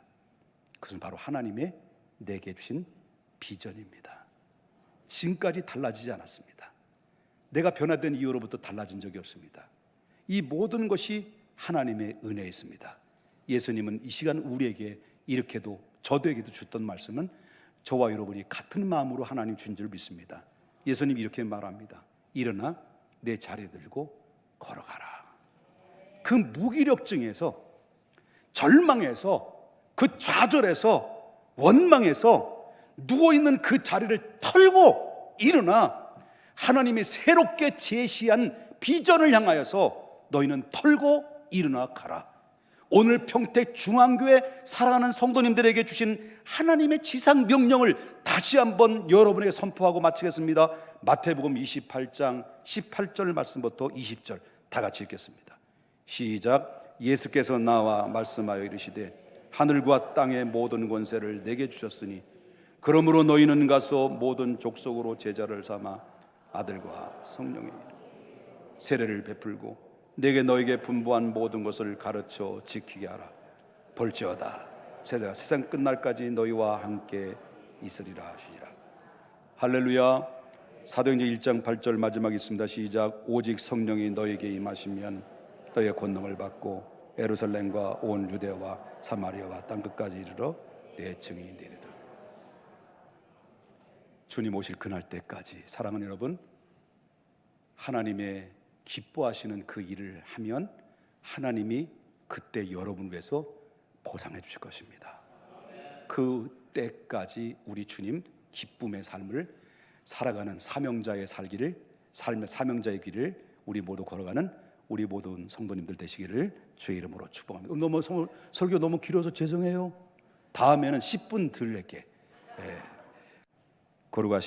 그것은 바로 하나님의 내게 주신 비전입니다. 지금까지 달라지지 않았습니다. 내가 변화된 이후로부터 달라진 적이 없습니다. 이 모든 것이 하나님의 은혜였습니다. 예수님은 이 시간 우리에게 이렇게도, 저도에게도 주던 말씀은 저와 여러분이 같은 마음으로 하나님 준 줄 믿습니다. 예수님이 이렇게 말합니다. 일어나 내 자리 들고 걸어가라. 그 무기력증에서, 절망에서, 그 좌절에서, 원망에서 누워있는 그 자리를 털고 일어나 하나님이 새롭게 제시한 비전을 향하여서 너희는 털고 일어나 가라. 오늘 평택 중앙교회 사랑하는 성도님들에게 주신 하나님의 지상 명령을 다시 한번 여러분에게 선포하고 마치겠습니다. 마태복음 28장 18절 말씀부터 20절 다 같이 읽겠습니다. 시작. 예수께서 나와 말씀하여 이르시되 하늘과 땅의 모든 권세를 내게 주셨으니 그러므로 너희는 가서 모든 족속으로 제자를 삼아 아들과 성령의 세례를 베풀고 내게 너에게 분부한 모든 것을 가르쳐 지키게 하라. 볼지어다 제가 세상 끝날까지 너희와 함께 있으리라 하시니라. 할렐루야. 사도행전 1장 8절 마지막 있습니다. 시작. 오직 성령이 너에게 임하시면 너희의 권능을 받고 예루살렘과 온 유대와 사마리아와 땅끝까지 이르러 내 증인이 되리라. 주님 오실 그날 때까지 사랑하는 여러분, 하나님의 기뻐하시는 그 일을 하면 하나님이 그때 여러분을 위해서 보상해 주실 것입니다. 그 때까지 우리 주님 기쁨의 삶을 살아가는 사명자의 사명자의 길을 우리 모두 걸어가는 우리 모든 성도님들 되시기를 주의 이름으로 축복합니다. 너무 설교 너무 길어서 죄송해요. 다음에는 10분 들을게. 거룩하신